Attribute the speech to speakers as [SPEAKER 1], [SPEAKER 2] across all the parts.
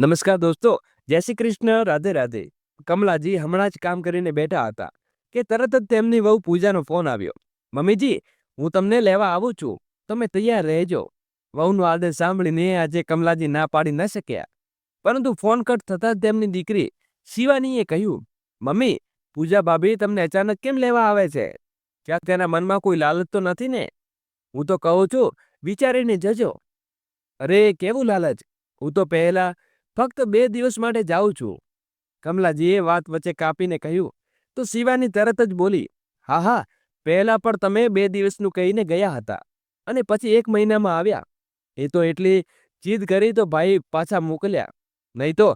[SPEAKER 1] નમસ્કાર દોસ્તો, જય શ્રી કૃષ્ણ, રાધે રાધે. કમલાજી હમણાં જ કામ કરીને બેઠા હતા કે તરત જ તેમની વહુ પૂજાનો ફોન આવ્યો. મમ્મીજી, હું તમને લેવા આવું છું, તમે તૈયાર રહેજો. વહુનો આદેશ સાંભળીને આજે કમલાજી ના પાડી ન શક્યા. પરંતુ ફોન કટ થતાં જ તેમની દીકરી શિવાનીએ કહ્યું, મમ્મી, પૂજા ભાભી તમને અચાનક કેમ લેવા આવે છે? ક્યાં તેના મનમાં કોઈ લાલચ તો નથી ને? હું તો કહું છું, વિચારીને જજો. અરે કેવું લાલચ? હું તો પહેલા ફક્ત 2 દિવસ માટે જાઉં છું. કમલાજીએ વાત વચ્ચે કાપીને કહ્યું તો શિવાની તરત જ બોલી, હા હા, પહેલા પણ તમે 2 દિવસનું કહીને ગયા હતા અને પછી 1 મહિનામાં આવ્યા. એ તો એટલી જીદ કરી તો ભાઈ પાછા મોકલ્યા. નહીં તો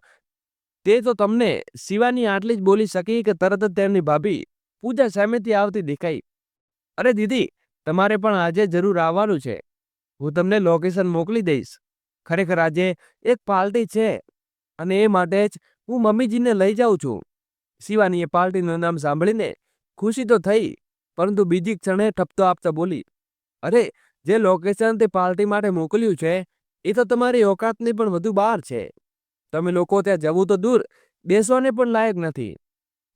[SPEAKER 1] તે તો તમને શિવાની આટલી જ બોલી શકી કે તરત જ તેમની ભાભી પૂજા સામેથી આવતી દેખાઈ. અરે દીદી, તમારે પણ આજે જરૂર આવવાનું છે. હું તમને લોકેશન મોકલી દઈશ. ખરેખર આજે એક પાર્ટી છે અને એ માટે જ હું મમ્મીજીને લઈ જાઉં છું. શિવાનીએ પાર્ટીનું નામ સાંભળીને ખુશી તો થઈ, પરંતુ બીજી ક્ષણે ઠપતો આપતા બોલી, અરે જે લોકેશન તે પાર્ટી માટે મોકલ્યું છે એ તો તમારી ઓકાતની પણ વધુ બહાર છે. તમે લોકો ત્યાં જવું તો દૂર, બેસવાને પણ લાયક નથી.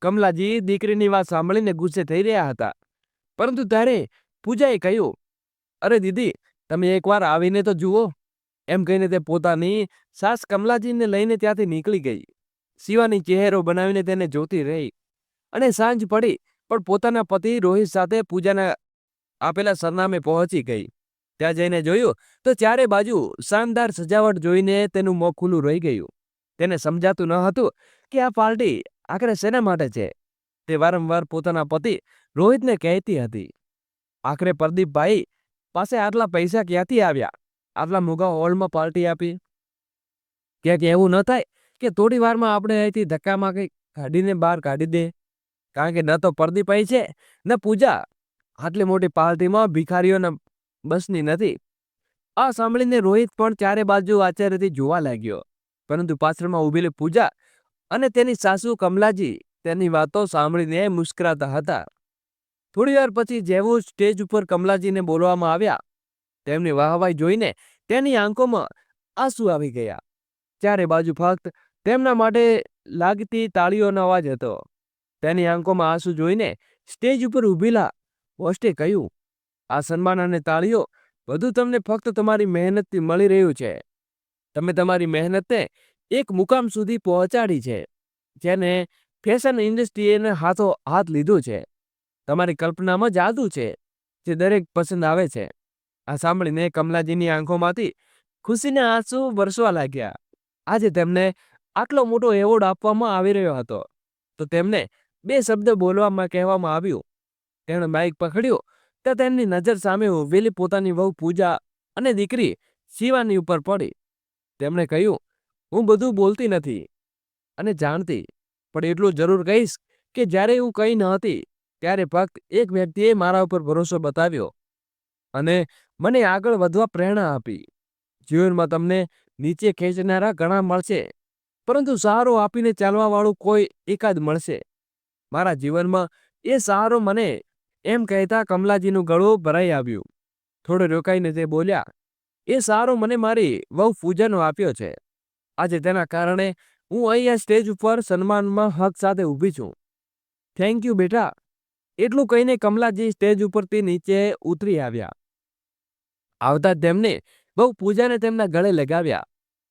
[SPEAKER 1] કમલાજી દીકરીની વાત સાંભળીને ગુસ્સે થઈ રહ્યા હતા, પરંતુ ત્યારે પૂજાએ કહ્યું, અરે દીદી, તમે એકવાર આવીને તો જુઓ. એમ કહીને તે પોતાની સાસ કમલાજીને લઈને ત્યાંથી નીકળી ગઈ. શિવાની ચહેરો બનાવીને તેને જોતી રહી અને સાંજ પડી પણ પોતાના પતિ રોહિત સાથે પૂજાના આપેલા સરનામે પહોંચી ગઈ. ત્યાં જઈને જોયું તો ચારે બાજુ શાનદાર સજાવટ જોઈને તેનું મોં ખુલ્લું રહી ગયું. તેને સમજાતું ન હતું કે આ પાર્ટી આખરે શેના માટે છે. તે વારંવાર પોતાના પતિ રોહિતને કહેતી હતી, આખરે પ્રદીપભાઈ પાસે આટલા પૈસા ક્યાંથી આવ્યા? આટલા મોંઘા હોલમાં પાર્ટી આપી. ક્યાંક એવું ન થાય કે થોડી વારમાં આપણે અહીંથી ધક્કામાં કંઈક કાઢીને બહાર કાઢી દે? કારણ કે ન તો પ્રદીપભાઈ છે ન પૂજા. આટલી મોટી પાર્ટીમાં ભિખારીઓના બસની નથી. આ સાંભળીને રોહિત પણ ચારે બાજુ આશ્ચર્યથી જોવા લાગ્યો, પરંતુ પાછળમાં ઊભેલી પૂજા અને તેની સાસુ કમલાજી તેની વાતો સાંભળીને મુસ્કરાતા હતા. થોડીવાર પછી જેવું સ્ટેજ ઉપર કમલાજીને બોલવામાં આવ્યા, તેમની વાહવાઈ જોઈને તેની આંખોમાં આંસુ આવી ગયા. ચારે બાજુ ફક્ત તેમના માટે લાગતી તાળીઓનો અવાજ હતો. તેની આંખોમાં આંસુ જોઈને સ્ટેજ ઉપર ઊભેલા હોસ્ટે કહ્યું, આ સન્માન અને તાળીઓ બધું તમને ફક્ત તમારી મહેનતથી મળી રહ્યું છે. તમે તમારી મહેનતને એક મુકામ સુધી પહોંચાડી છે, જેને ફેશન ઇન્ડસ્ટ્રીએ હાથો હાથ લીધું છે. તમારી કલ્પનામાં જાદુ છે જે દરેક પસંદ આવે છે. આ સાંભળીને કમલાજીની આંખોમાંથી ખુશીના આંસુ વરસવા લાગ્યા. આજે તેમને આટલો મોટો એવોર્ડ આપવામાં આવી રહ્યો હતો તો તેમને 2 શબ્દ બોલવામાં કહેવામાં આવ્યું. તેમણે માઇક પકડ્યું તો તેમની નજર સામે ઊભેલી પોતાની વહુ પૂજા અને દીકરી શિવાની ઉપર પડી. તેમણે કહ્યું, હું બધું બોલતી નથી અને જાણતી, પણ એટલું જરૂર કહીશ કે જ્યારે હું કંઈ ન હતી ત્યારે ફક્ત એક વ્યક્તિએ મારા ઉપર ભરોસો બતાવ્યો અને મને આગળ વધવા પ્રેરણા આપી. જીવનમાં તમને નીચે ખેંચનારા ઘણા મળશે, પરંતુ સહારો આપીને ચાલવાવાળું કોઈ એકાદ મળશે. મારા જીવનમાં એ સહારો મને, એમ કહેતા કમલાજીનું ગળું ભરાઈ આવ્યું. થોડો રોકાઈને તે બોલ્યા, એ સહારો મને મારી વહુ પૂજાનો આપ્યો છે. આજે તેના કારણે હું અહીંયા સ્ટેજ ઉપર સન્માનમાં હક સાથે ઊભી છું. થેન્ક યુ બેટા. એટલું કહીને કમલાજી સ્ટેજ ઉપરથી નીચે ઉતરી આવ્યા. આવતા જ તેમને બહુ પૂજાને તેમના ગળે લગાવ્યા.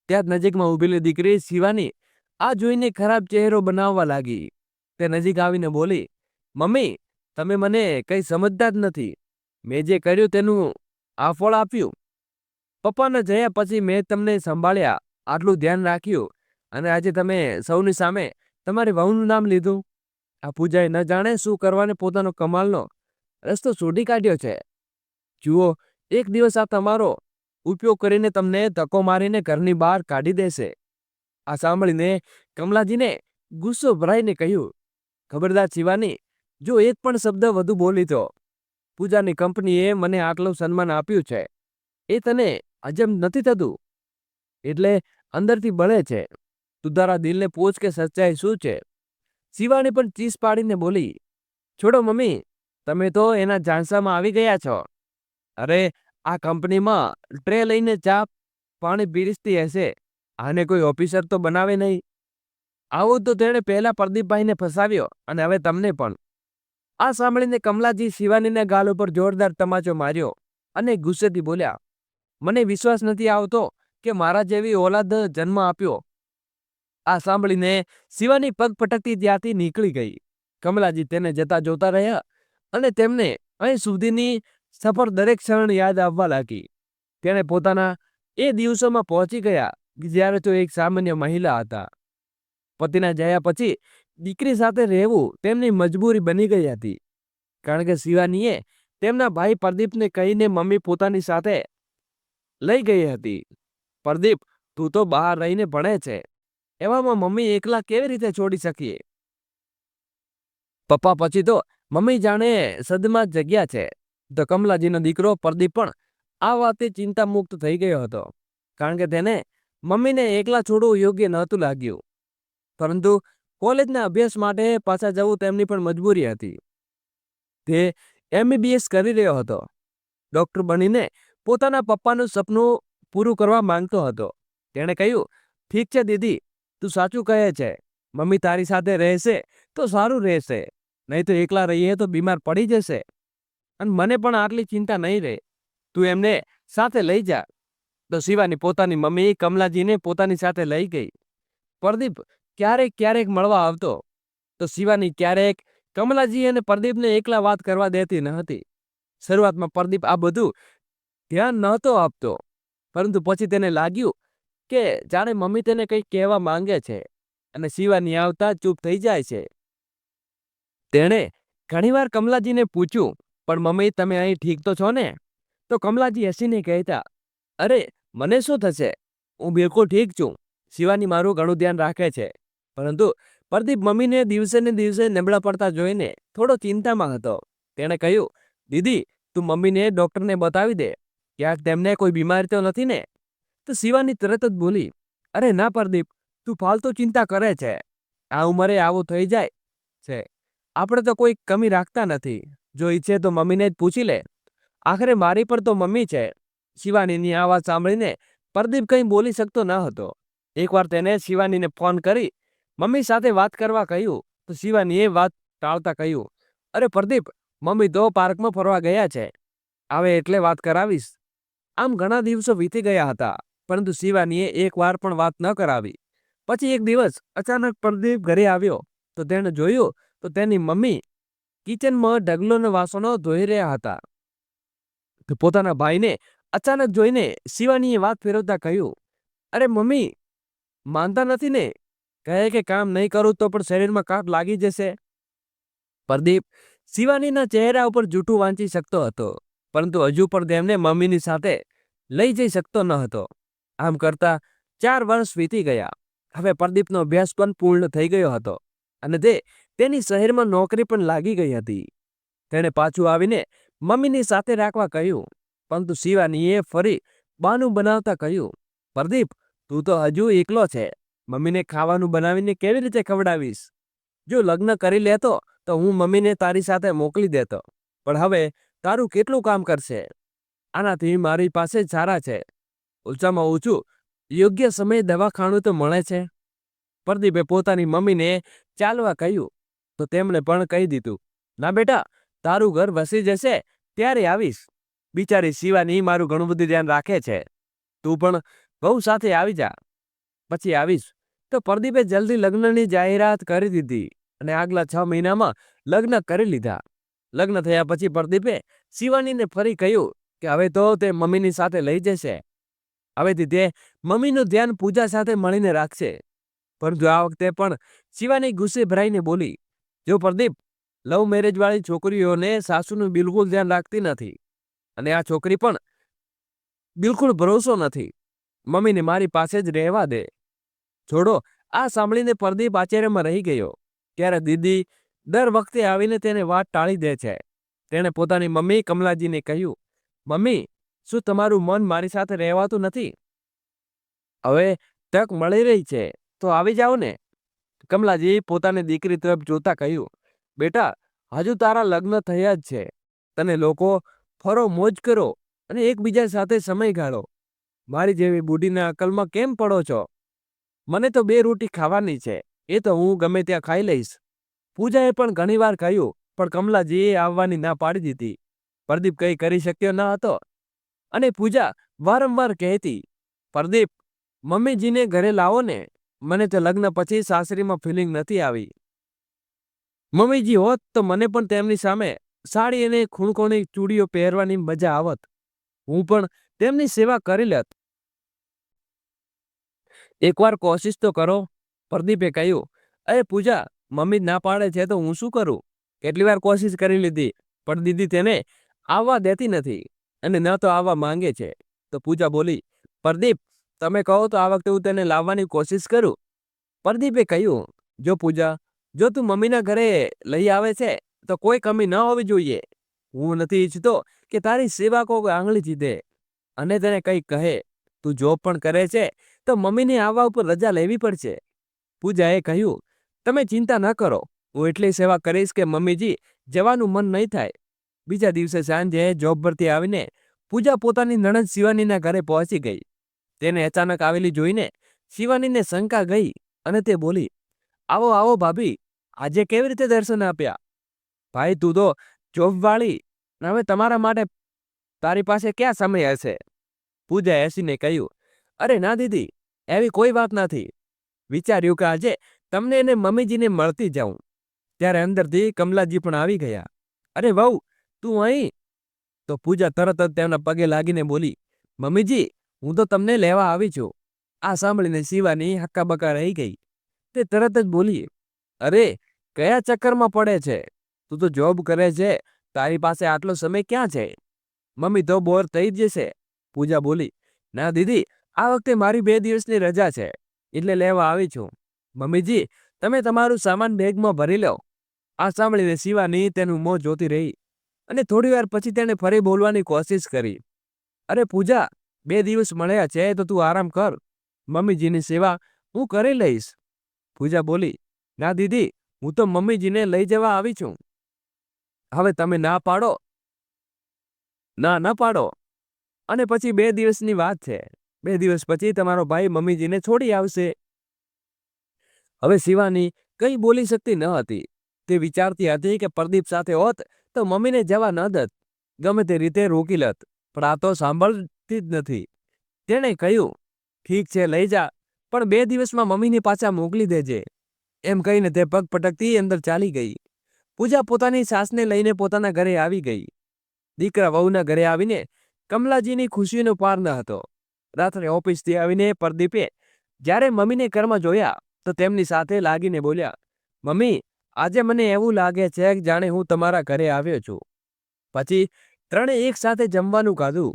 [SPEAKER 1] ત્યાં જ નજીકમાં ઊભેલી દીકરી શિવાની આ જોઈને ખરાબ ચહેરો બનાવવા લાગી. તે નજીક આવીને બોલી, મમ્મી, તમે મને કંઈ સમજતા જ નથી. મેં જે કર્યું તેનું આ ફળ આપ્યું. પપ્પાને જયા પછી મેં તમને સંભાળ્યા, આટલું ધ્યાન રાખ્યું અને આજે તમે સૌની સામે તમારી વહુનું નામ લીધું. આ પૂજાએ ન જાણે શું કરવાને પોતાનો કમાલનો રસ્તો શોધી કાઢ્યો છે. જુઓ, એક દિવસ આ તમારો ઉપયોગ કરીને તમને ધક્કો મારીને ઘરની બહાર કાઢી દેશે. આ સાંભળીને કમલાજીને ગુસ્સો ભરાઈને કહ્યું, ખબરદાર શિવાની, જો એક પણ શબ્દ વધુ બોલી તો પૂજાની કંપનીએ મને આટલું સન્માન આપ્યું છે એ તને હજમ નથી થતું? એટલે અંદરથી બળે છે. તું તારા દિલને પૂછ કે સચ્ચાઈ શું છે. શિવાની પણ ચીસ પાડીને બોલી, છોડો મમ્મી, તમે તો એના ઝાંસામાં આવી ગયા છો. અરે આ કંપનીમાં ટ્રે લઈને ચા પાણી પીરસતી હશે આને કોઈ ઓફિસર તો બનાવે નહીં. આવું તો તેણે પહેલા પ્રદીપભાઈને ફસાવ્યો અને હવે તમને પણ. આ સાંભળીને કમલાજી શિવાનીના ગાલ ઉપર જોરદાર તમાચો માર્યો અને ગુસ્સેથી બોલ્યા, મને વિશ્વાસ નથી આવતો કે મારા જેવી ઓલાદ જન્મ આપ્યો. આ સાંભળીને શિવાની પગ પટકતી ત્યાંથી નીકળી ગઈ. કમલાજી તેને જતા જોતા રહ્યા અને તેમને અહીં સુધીની સફર દરેક ક્ષણ યાદ આવવા લાગી. તેણે પોતાના એ દિવસોમાં પહોંચી ગયા જ્યારે તો એક સામાન્ય મહિલા હતા. પતિના જયા પછી દીકરી સાથે રહેવું તેમની મજબૂરી બની ગઈ હતી, કારણ કે શિવાનીએ તેમના ભાઈ પ્રદીપને કહીને મમ્મી પોતાની સાથે લઈ ગઈ હતી. પ્રદીપ, તું તો બહાર રહીને ભણે છે, એવામાં મમ્મી એકલા કેવી રીતે છોડી શકીએ? પપ્પા પછી તો મમ્મી જાણે સદમાં જગ્યા છે. તો કમલાજીનો દીકરો પ્રદીપ પણ આ વાતે ચિંતા મુક્ત થઈ ગયો હતો, કારણ કે તેને મમ્મીને એકલા છોડવું યોગ્ય નહોતું લાગ્યું. પરંતુ કોલેજના અભ્યાસ માટે પાછા જવું તેમની પણ મજબૂરી હતી. તે MBBS કરી રહ્યો હતો. ડૉક્ટર બનીને પોતાના પપ્પાનું સપનું પૂરું કરવા માંગતો હતો. તેણે કહ્યું, ઠીક છે દીદી, તું સાચું કહે છે. મમ્મી તારી સાથે રહેશે તો સારું રહેશે, નહીં તો એકલા રહીએ તો બીમાર પડી જશે અને મને પણ આટલી ચિંતા નહીં રહે. તું એમને સાથે લઈ જા. તો શિવાની પોતાની મમ્મી કમલાજીને પોતાની સાથે લઈ ગઈ. પ્રદીપ ક્યારેક ક્યારેક મળવા આવતો, તો શિવાની ક્યારેક કમલાજી અને પ્રદીપને એકલા વાત કરવા દેતી ન હતી. શરૂઆતમાં પ્રદીપ આ બધું ધ્યાન નહોતો આપતો, પરંતુ પછી તેને લાગ્યું કે જાણે મમ્મી તેને કંઈક કહેવા માંગે છે અને શિવાની આવતા ચૂપ થઈ જાય છે. તેણે ઘણીવાર કમલાજીને પૂછ્યું, પણ મમ્મી તમે અહીં ઠીક તો છો ને? તો કમલાજી હસીને કહેતા, અરે મને શું થશે, હું બિલકુલ ઠીક છું. શિવાની મારું ઘણું ધ્યાન રાખે છે. પરંતુ પ્રદીપ મમ્મીને દિવસે ને દિવસે નબળા પડતા જોઈને થોડો ચિંતામાં હતો. તેણે કહ્યું, દીદી તું મમ્મીને ડૉક્ટરને બતાવી દે, ક્યાંક તેમને કોઈ બીમારી તો નથી ને? તો શિવાની તરત જ બોલી, અરે ના પ્રદીપ, તું ફાલતુ ચિંતા કરે છે. આ ઉંમરે આવું થઈ જાય છે. આપણે તો કોઈ કમી રાખતા નથી. જો ઈચ્છે તો મમ્મીને જ પૂછી લે. આખરે મારી પર તો મમ્મી છે. શિવાનીની આ વાત સાંભળીને પ્રદીપ કંઈ બોલી શકતો ન હતો. એકવાર તેને શિવાનીને ફોન કરી મમ્મી સાથે વાત કરવા કહ્યું, તો શિવાનીએ વાત ટાળતા કહ્યું, અરે પ્રદીપ, મમ્મી તો પાર્કમાં ફરવા ગયા છે, આવે એટલે વાત કરાવીશ. આમ ઘણા દિવસો વીતી ગયા હતા, પરંતુ શિવાનીએ એકવાર પણ વાત ન કરાવી. પછી એક દિવસ અચાનક પ્રદીપ ઘરે આવ્યો, તો તેણે જોયું તો તેની મમ્મી કિચનમાં ઢગલોના વાસણો ધોઈ રહ્યા હતા. તો પોતાના ભાઈને અચાનક જોઈને શિવાનીએ વાત ફેરવતા કહ્યું, અરે મમ્મી માનતા નથી ને? કહે કે કામ નહીં કરું તો પણ શરીરમાં કાટ લાગી જશે. પ્રદીપ શિવાનીના ચહેરા ઉપર જૂઠું વાંચી શકતો હતો, પરંતુ હજુ પણ તેમને મમ્મીની સાથે લઈ જઈ શકતો ન હતો. આમ કરતા 4 વર્ષ વીતી ગયા. હવે પ્રદીપનો અભ્યાસ પણ પૂર્ણ થઈ ગયો હતો અને તેની શહેરમાં નોકરી પણ લાગી ગઈ હતી. તેણે પાછું આવીને મમ્મીની સાથે રાખવા કહ્યું, પરંતુ શિવાનીએ ફરી બહાનું બનાવતા કહ્યું, પ્રદીપ તું તો હજુ એકલો છે. મમ્મીને ખાવાનું બનાવીને કેવી રીતે ખવડાવીશ? જો લગ્ન કરી લેતો તો હું મમ્મીને તારી સાથે મોકલી દેતો, પણ હવે તારું કેટલું કામ કરશે? આનાથી મારી પાસે જ સારા છે. ઓછામાં ઓછું યોગ્ય સમયે દવાખાનું તો મળે છે. પ્રદીપે પોતાની મમ્મીને ચાલવા કહ્યું, તો તેમણે પણ કહી દીધું, ના બેટા, તારું ઘર વસી જશે ત્યારે આવીશ. બિચારી શિવાની મારું ઘણું બધું ધ્યાન રાખે છે. તું પણ બહુ સાથે આવી જા, પછી આવીશ. તો પ્રદીપે જલ્દી લગ્નની જાહેરાત કરી દીધી અને આગલા 6 મહિનામાં લગ્ન કરી લીધા. લગ્ન થયા પછી પ્રદીપે શિવાનીને ફરી કહ્યું કે હવે તો તે મમ્મીની સાથે લઈ જશે. હવેથી તે મમ્મીનું ધ્યાન પૂજા સાથે મળીને રાખશે. પરંતુ આ વખતે પણ શિવાની ગુસ્સે ભરાઈને બોલી, જો પ્રદીપ, લવ મેરેજ વાળી છોકરીઓને સાસુનું બિલકુલ ધ્યાન રાખતી નથી અને આ છોકરી પણ બિલકુલ ભરોસો નથી. મમ્મીને મારી પાસે જ રહેવા દે. છોડો. આ સાંભળીને પ્રદીપ આશ્ચર્યમાં રહી ગયો. ત્યારે દીદી દર વખતે આવીને તેને વાત ટાળી દે છે. તેણે પોતાની મમ્મી કમલાજીને કહ્યું, મમ્મી, શું તમારું મન મારી સાથે રહેવાતું નથી? હવે તક મળી રહી છે તો આવી જાઓ ને. કમલાજી પોતાની દીકરી તરફ જોતા કહ્યું, બેટા, હજુ તારા લગ્ન થયા જ છે. તને લોકો ફરો, મોજ કરો અને એકબીજા સાથે સમય ગાળો. મારી જેવી બુઢીના અકલમાં કેમ પડો છો? મને તો 2 રોટી ખાવાની છે, એ તો હું ગમે ત્યાં ખાઈ લઈશ. પૂજાએ પણ ઘણીવાર કહ્યું, પણ કમલાજીએ આવવાની ના પાડી દીધી. પ્રદીપ કંઈ કરી શક્યો ન હતો અને પૂજા વારંવાર કહેતી, પ્રદીપ, મમ્મીજીને ઘરે લાવો ને, મને તો લગ્ન પછી સાસરીમાં ફિલિંગ નથી આવી. મમ્મીજી હોત તો મને પણ તેમની સામે સાડી અને ખૂણકોની ચૂડીઓ પહેરવાની મજા આવત. હું પણ તેમની સેવા કરી લેત. એકવાર કોશિશ તો કરો, પ્રદીપે કહ્યું. અરે પૂજા, મમ્મી ના પાડે છે તો હું શું કરું? કેટલી વાર કોશિશ કરી લીધી, પણ દીદી તેને આવવા દેતી નથી અને ન તો આવવા માંગે છે. તો પૂજા બોલી, પ્રદીપ, તમે કહો તો આ વખતે હું તેને લાવવાની કોશિશ કરું. પ્રદીપે કહ્યું, જો પૂજા, જો તું મમ્મીના ઘરે લઈ આવે છે તો કોઈ કમી ન હોવી જોઈએ. હું નથી ઈચ્છતો કે તારી સેવા કોઈ આંગળી ચીધે અને તેને કંઈક કહે. તું જોબ પણ કરે છે તો મમ્મીને આવવા ઉપર રજા લેવી પડશે. પૂજાએ કહ્યું, તમે ચિંતા ન કરો, હું એટલી સેવા કરીશ કે મમ્મીજી જવાનું મન નહીં થાય. બીજા દિવસે સાંજે જોબ પરથી આવીને પૂજા પોતાની નણંદ શિવાનીના ઘરે પહોંચી ગઈ. તેને અચાનક આવેલી જોઈને શિવાનીને શંકા ગઈ અને તે બોલી, આવો આવો ભાભી, આજે કેવી રીતે દર્શન આપ્યા? ભાઈ, તું તો જોબવાળી, હવે તમારા માટે તારી પાસે ક્યાં સમય હશે? પૂજાએ હસીને કહ્યું, અરે ના દીદી, એવી કોઈ વાત નથી. વિચાર્યું કે આજે તમને એને મમ્મીજીને મળતી જાઉં. ત્યારે અંદરથી કમલાજી પણ આવી ગયા. અરે વહુ, તું અહીં? તો પૂજા તરત જ તેમના પગે લાગીને બોલી, મમ્મીજી, હું તો તમને લેવા આવી છું. આ સાંભળીને શિવાની હક્કાબક્કા રહી ગઈ. તે તરત જ બોલી, અરે કયા ચક્કરમાં પડે છે? તું તો જોબ કરે છે, તારી પાસે આટલો સમય ક્યાં છે? મમ્મી તો બોર થઈ જશે. પૂજા બોલી, ના દીદી, આ વખતે મારી 2 દિવસની રજા છે, એટલે લેવા આવી છું. મમ્મીજી, તમે તમારું સામાન બેગમાં ભરી લો. આ સાંભળીને શિવાની તેનું મોં જોતી રહી અને થોડી વાર પછી તેણે ફરી બોલવાની કોશિશ કરી. અરે પૂજા, 2 દિવસ મળ્યા છે તો તું આરામ કર. મમ્મીજીની સેવા હું કરી લઈશ. પૂજા બોલી, ના દીદી, હું તો મમ્મીજીને લઈ જવા આવી છું. હવે તમે ના પાડો, ના ન પાડો અને પછી 2 દિવસની વાત છે. 2 દિવસ પછી તમારો ભાઈ મમ્મીજીને છોડી આવશે. હવે શિવાની કંઈ બોલી શકતી ન હતી. તે વિચારતી હતી કે પ્રદીપ સાથે હોત તો મમ્મીને જવા ન દત, ગમે તે રીતે રોકી લત, પણ આ તો સાંભળતી જ નથી. તેણે કહ્યું, ઠીક છે, લઈ જા, પણ 2 દિવસમાં મમ્મીને પાછા મોકલી દેજે. એમ કહીને તે પગ પટકતી અંદર ચાલી ગઈ. પૂજા પોતાની સાસને લઈને પોતાના ઘરે આવી ગઈ. દીકરા વહુના ઘરે આવીને કમલાજીની ખુશીનો પાર ન હતો. રાત્રે ઓફિસથી આવીને પ્રદીપે જ્યારે મમ્મીને ઘરમાં જોયા તો તેમની સાથે લાગીને બોલ્યા, મમ્મી, આજે મને એવું લાગે છે કે જાણે હું તમારા ઘરે આવ્યો છું. પછી ત્રણેય એક સાથે જમવાનું ખાધું.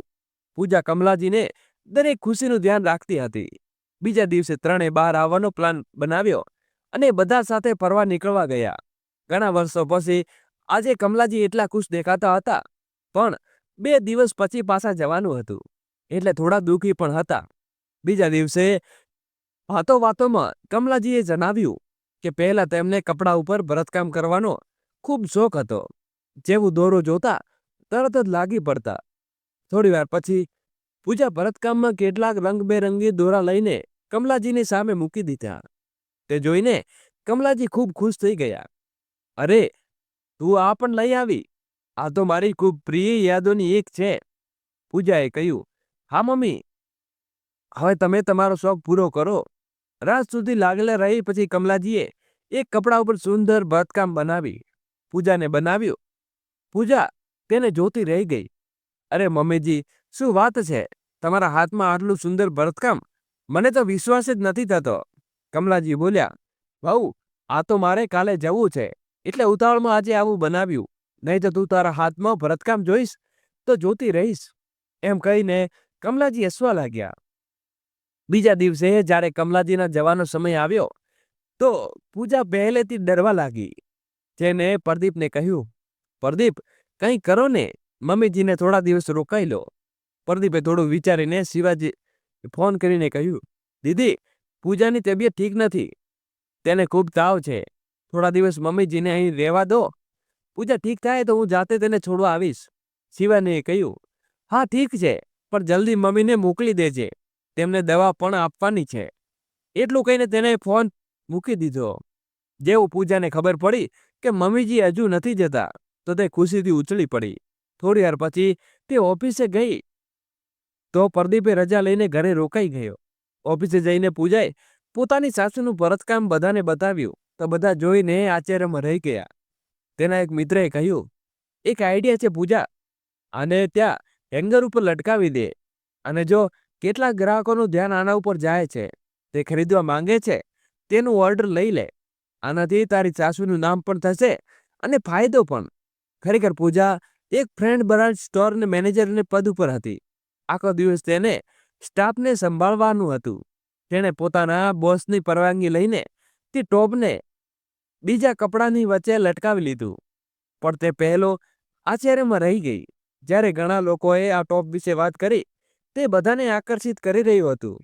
[SPEAKER 1] પૂજા કમલાજીને દરેક ખુશીનું ધ્યાન રાખતી હતી. બીજા દિવસે ત્રણેય બહાર આવવાનો પ્લાન બનાવ્યો અને બધા સાથે ફરવા નીકળવા ગયા. ઘણા વર્ષો પછી આજે કમલાજી એટલા ખુશ દેખાતા હતા, પણ 2 દિવસ પછી પાછા જવાનું હતું, એટલે થોડા દુઃખી પણ હતા. બીજા દિવસે વાતોમાં કમલાજીએ જણાવ્યું કે પહેલા તેમને કપડા ઉપર ભરતકામ કરવાનો ખૂબ શોખ હતો. જેવું દોરો જોતા તરત જ લાગી પડતા. થોડીવાર પછી પૂજા ભરતકામમાં કેટલાક રંગબેરંગી દોરા લઈને કમલાજીની સામે મૂકી દીધા. તે જોઈને કમલાજી ખૂબ ખુશ થઈ ગયા. અરે, તું આ પણ લઈ આવી? આ તો મારી ખૂબ પ્રિય યાદોની એક છે. પૂજાએ કહ્યું, હા મમ્મી, હવે તમે તમારો શોખ પૂરો કરો. રાત સુધી લાગેલા રહી પછી કમલાજીએ એક કપડા ઉપર સુંદર ભરતકામ બનાવી પૂજાને બનાવ્યું. પૂજા તેને જોતી રહી ગઈ. અરે મમ્મીજી, શું વાત છે? તમારા હાથમાં આટલું સુંદર ભરતકામ, મને તો વિશ્વાસ જ નથી થતો. કમલાજી બોલ્યા, વહુ, આ તો મારે કાલે જવું છે, એટલે ઉતાવળમાં આજે આવું બનાવ્યું, નહીં તો તું તારા હાથમાં ભરતકામ જોઈશ તો જોતી રહીશ. એમ કહીને કમલાજી હસવા લાગ્યા. બીજા દિવસે જ્યારે કમલાજીના જવાનો સમય આવ્યો તો પૂજા પહેલેથી ડરવા લાગી. જેને પ્રદીપને કહ્યું, પ્રદીપ, કંઈ કરો ને, મમ્મીજીને થોડા દિવસ રોકાઈ લો. પ્રદીપે થોડું વિચારીને શિવાજી ફોન કરીને કહ્યું, દીદી, પૂજાની તબિયત ઠીક નથી, તેને ખૂબ તાવ છે, થોડા દિવસ મમ્મીજીને અહીં રહેવા દો. પૂજા ઠીક થાય તો હું જાતે તેને છોડવા આવીશ. શિવાનીએ કહ્યું, હા ઠીક છે, પણ જલ્દી મમ્મીને મોકલી દેજે, તેમને દવા પણ આપવાની છે. એટલું કહીને તેને ફોન મૂકી દીધો. જેવું પૂજાને ખબર પડી કે મમ્મીજી હજુ નથી જતા તો તે ખુશીથી ઉછળી પડી. થોડી વાર પછી તે ઓફિસે ગઈ તો પ્રદીપે રજા લઈને ઘરે રોકાઈ ગયો. ઓફિસે જઈને પૂજાએ પોતાની સાસુનું ભરતકામ બધાને બતાવ્યું તો બધા જોઈને આશ્ચર્યમાં રહી ગયા. તેના એક મિત્રએ કહ્યું, એક આઈડિયા છે પૂજા, અને ત્યાં હેંગર ઉપર લટકાવી દે, અને જો કેટલાક ગ્રાહકોનું ધ્યાન આના ઉપર જાય છે, તે ખરીદવા માંગે છે, તેનું ઓર્ડર લઈ લે. આનાથી તારી સાસુનું નામ પણ થશે અને ફાયદો પણ. ખરેખર પૂજા એક ફ્રેન્ડ બ્રાન્ડ સ્ટોર મેનેજરને પદ ઉપર હતી. આખો દિવસ તેને સ્ટાફને સંભાળવાનું હતું. તેણે પોતાના બોસની પરવાનગી લઈને તે ટોપને બીજા કપડાની વચ્ચે લટકાવી લીધું. પણ તે પહેલો આશ્ચર્યમાં રહી ગઈ. જ્યારે ઘણા લોકોએ આ ટોપ વિશે વાત કરી, તે બધાને આકર્ષિત કરી રહ્યું હતું.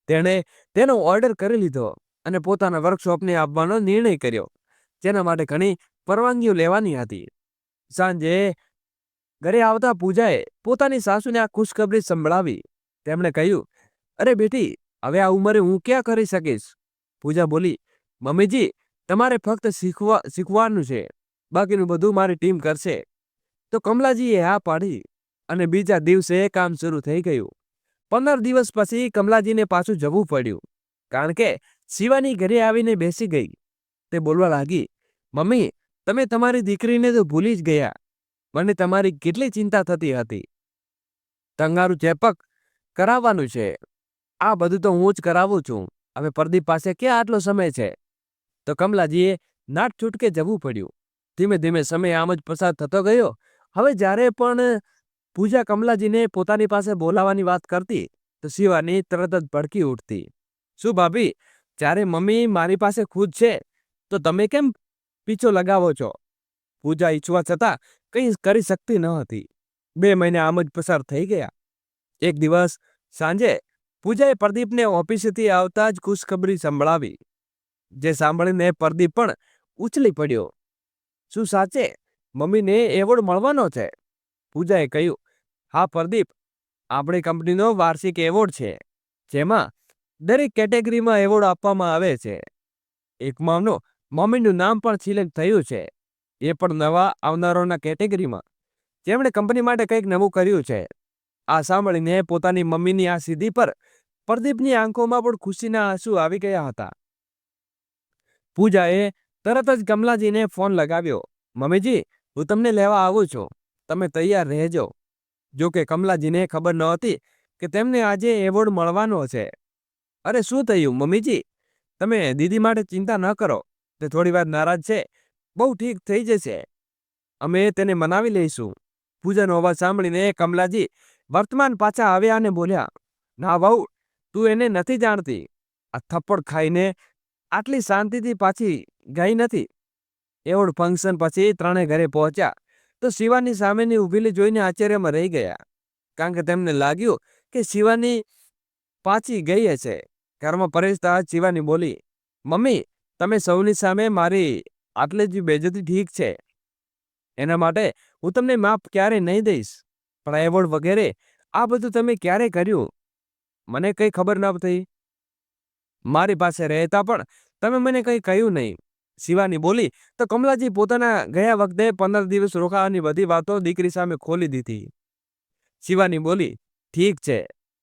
[SPEAKER 1] તેણે તેનો ઓર્ડર કરી લીધો અને પોતાના વર્કશોપને આપવાનો નિર્ણય કર્યો, જેના માટે ઘણી પરવાનગીઓ લેવાની હતી. સાંજે ઘરે આવતા પૂજાએ પોતાની સાસુને આ ખુશખબરી સંભળાવી. તેમણે કહ્યું, અરે બેટી, હવે આ ઉંમરે હું ક્યાં કરી શકીશ? પૂજા બોલી, મમ્મીજી, તમારે ફક્ત શીખવાનું છે, બાકીનું બધું મારી ટીમ કરશે. તો કમલાજીએ હા પાડી અને બીજા દિવસે કામ શરૂ થઈ ગયું. 15 દિવસ પછી કમલાજીને પાછું જવું પડ્યું, કારણ કે શિવાની ઘરે આવીને બેસી ગઈ. તે બોલવા લાગી, મમ્મી, તમે તમારી દીકરીને તો ભૂલી જ ગયા. મને તમારી કેટલી ચિંતા થતી હતી. તંગારું ચેપક કરાવવાનું છે. આ બધું તો હું જ કરાવું છું. હવે પ્રદીપ પાસે ક્યાં આટલો સમય છે? તો કમલાજીએ નાટ છૂટકે જવું પડ્યું. ધીમે ધીમે સમય આમ જ પસાર થતો ગયો. હવે જ્યારે પણ પૂજા કમલાજીને પોતાની પાસે બોલાવાની વાત કરતી તો શિવાની તરત જ ભડકી ઉઠતી. શું ભાભી, જ્યારે મમ્મી મારી પાસે ખુદ છે તો તમે કેમ પીછો લગાવો છો? પૂજા ઈચ્છવા છતાં કંઈ કરી શકતી ન હતી. 2 મહિના આમ જ પસાર થઈ ગયા. એક દિવસ સાંજે પૂજાએ પ્રદીપને ઓફિસેથી આવતા જ ખુશખબરી સંભળાવી, જે સાંભળીને પ્રદીપ પણ ઉછળી પડ્યો. શું સાચે મમ્મીને એવોર્ડ મળવાનો છે? પૂજાએ કહ્યું, હા પ્રદીપ, આપણી કંપનીનો વાર્ષિક એવોર્ડ છે, જેમાં દરેક કેટેગરીમાં એવોર્ડ આપવામાં આવે છે. એકમાંનો મમ્મીનું નામ પણ સિલેક્ટ થયું છે, એ પણ નવા આવનારોના કેટેગરીમાં, જેમણે કંપની માટે કંઈક નવું કર્યું છે. આ સાંભળીને પોતાની મમ્મીની આ સિદ્ધિ પર પ્રદીપની આંખોમાં પણ ખુશીના આંસુ આવી ગયા હતા. પૂજાએ તરત જ કમલાજીને ફોન લગાવ્યો, મમ્મીજી, હું તમને લેવા આવું છું, તમે તૈયાર રહેજો. જો કે કમલાજીને ખબર નહોતી કે તેમને આજે એવોર્ડ મળવાનો છે. અરે શું થયું મમ્મીજી? તમે દીદી માટે ચિંતા ન કરો. તે થોડી વાર નારાજ છે, બહુ ઠીક થઈ જશે. અમે તેને મનાવી લઈશું. પૂજાનો અવાજ સાંભળીને કમલાજી વર્તમાન પાછા આવ્યા અને બોલ્યા, ના વહુ, તું એને નથી જાણતી. આ થપ્પડ ખાઈને આટલી શાંતિથી પાછી ગઈ નથી. એવોર્ડ ફંક્શન પછી ત્રણે ઘરે પહોંચ્યા તો શિવાની સામેની ઊભેલી જોઈને આશ્ચર્યમાં રહી ગયા, કારણ કે તેમને લાગ્યું કે શિવાની પાછી ગઈ હશે. ઘરમાં પરેશતા શિવાની બોલી, મમ્મી, તમે સૌની સામે મારી આટલી જ બેઇજ્જતી ઠીક છે. એના માટે હું તમને માફ ક્યારે નહીં દઈશ. પણ એવોર્ડ વગેરે આ બધું તમે ક્યારે કર્યું? મને કંઈ ખબર ન થઈ. મારી પાસે રહેતા પણ તમે મને કંઈ કહ્યું નહીં. શિવાની બોલી તો કમલાજી પોતાના ગયા વખતે 15 દિવસ રોકાવાની બધી વાતો દીકરી સામે ખોલી દીધી. શિવાની બોલી, ઠીક છે,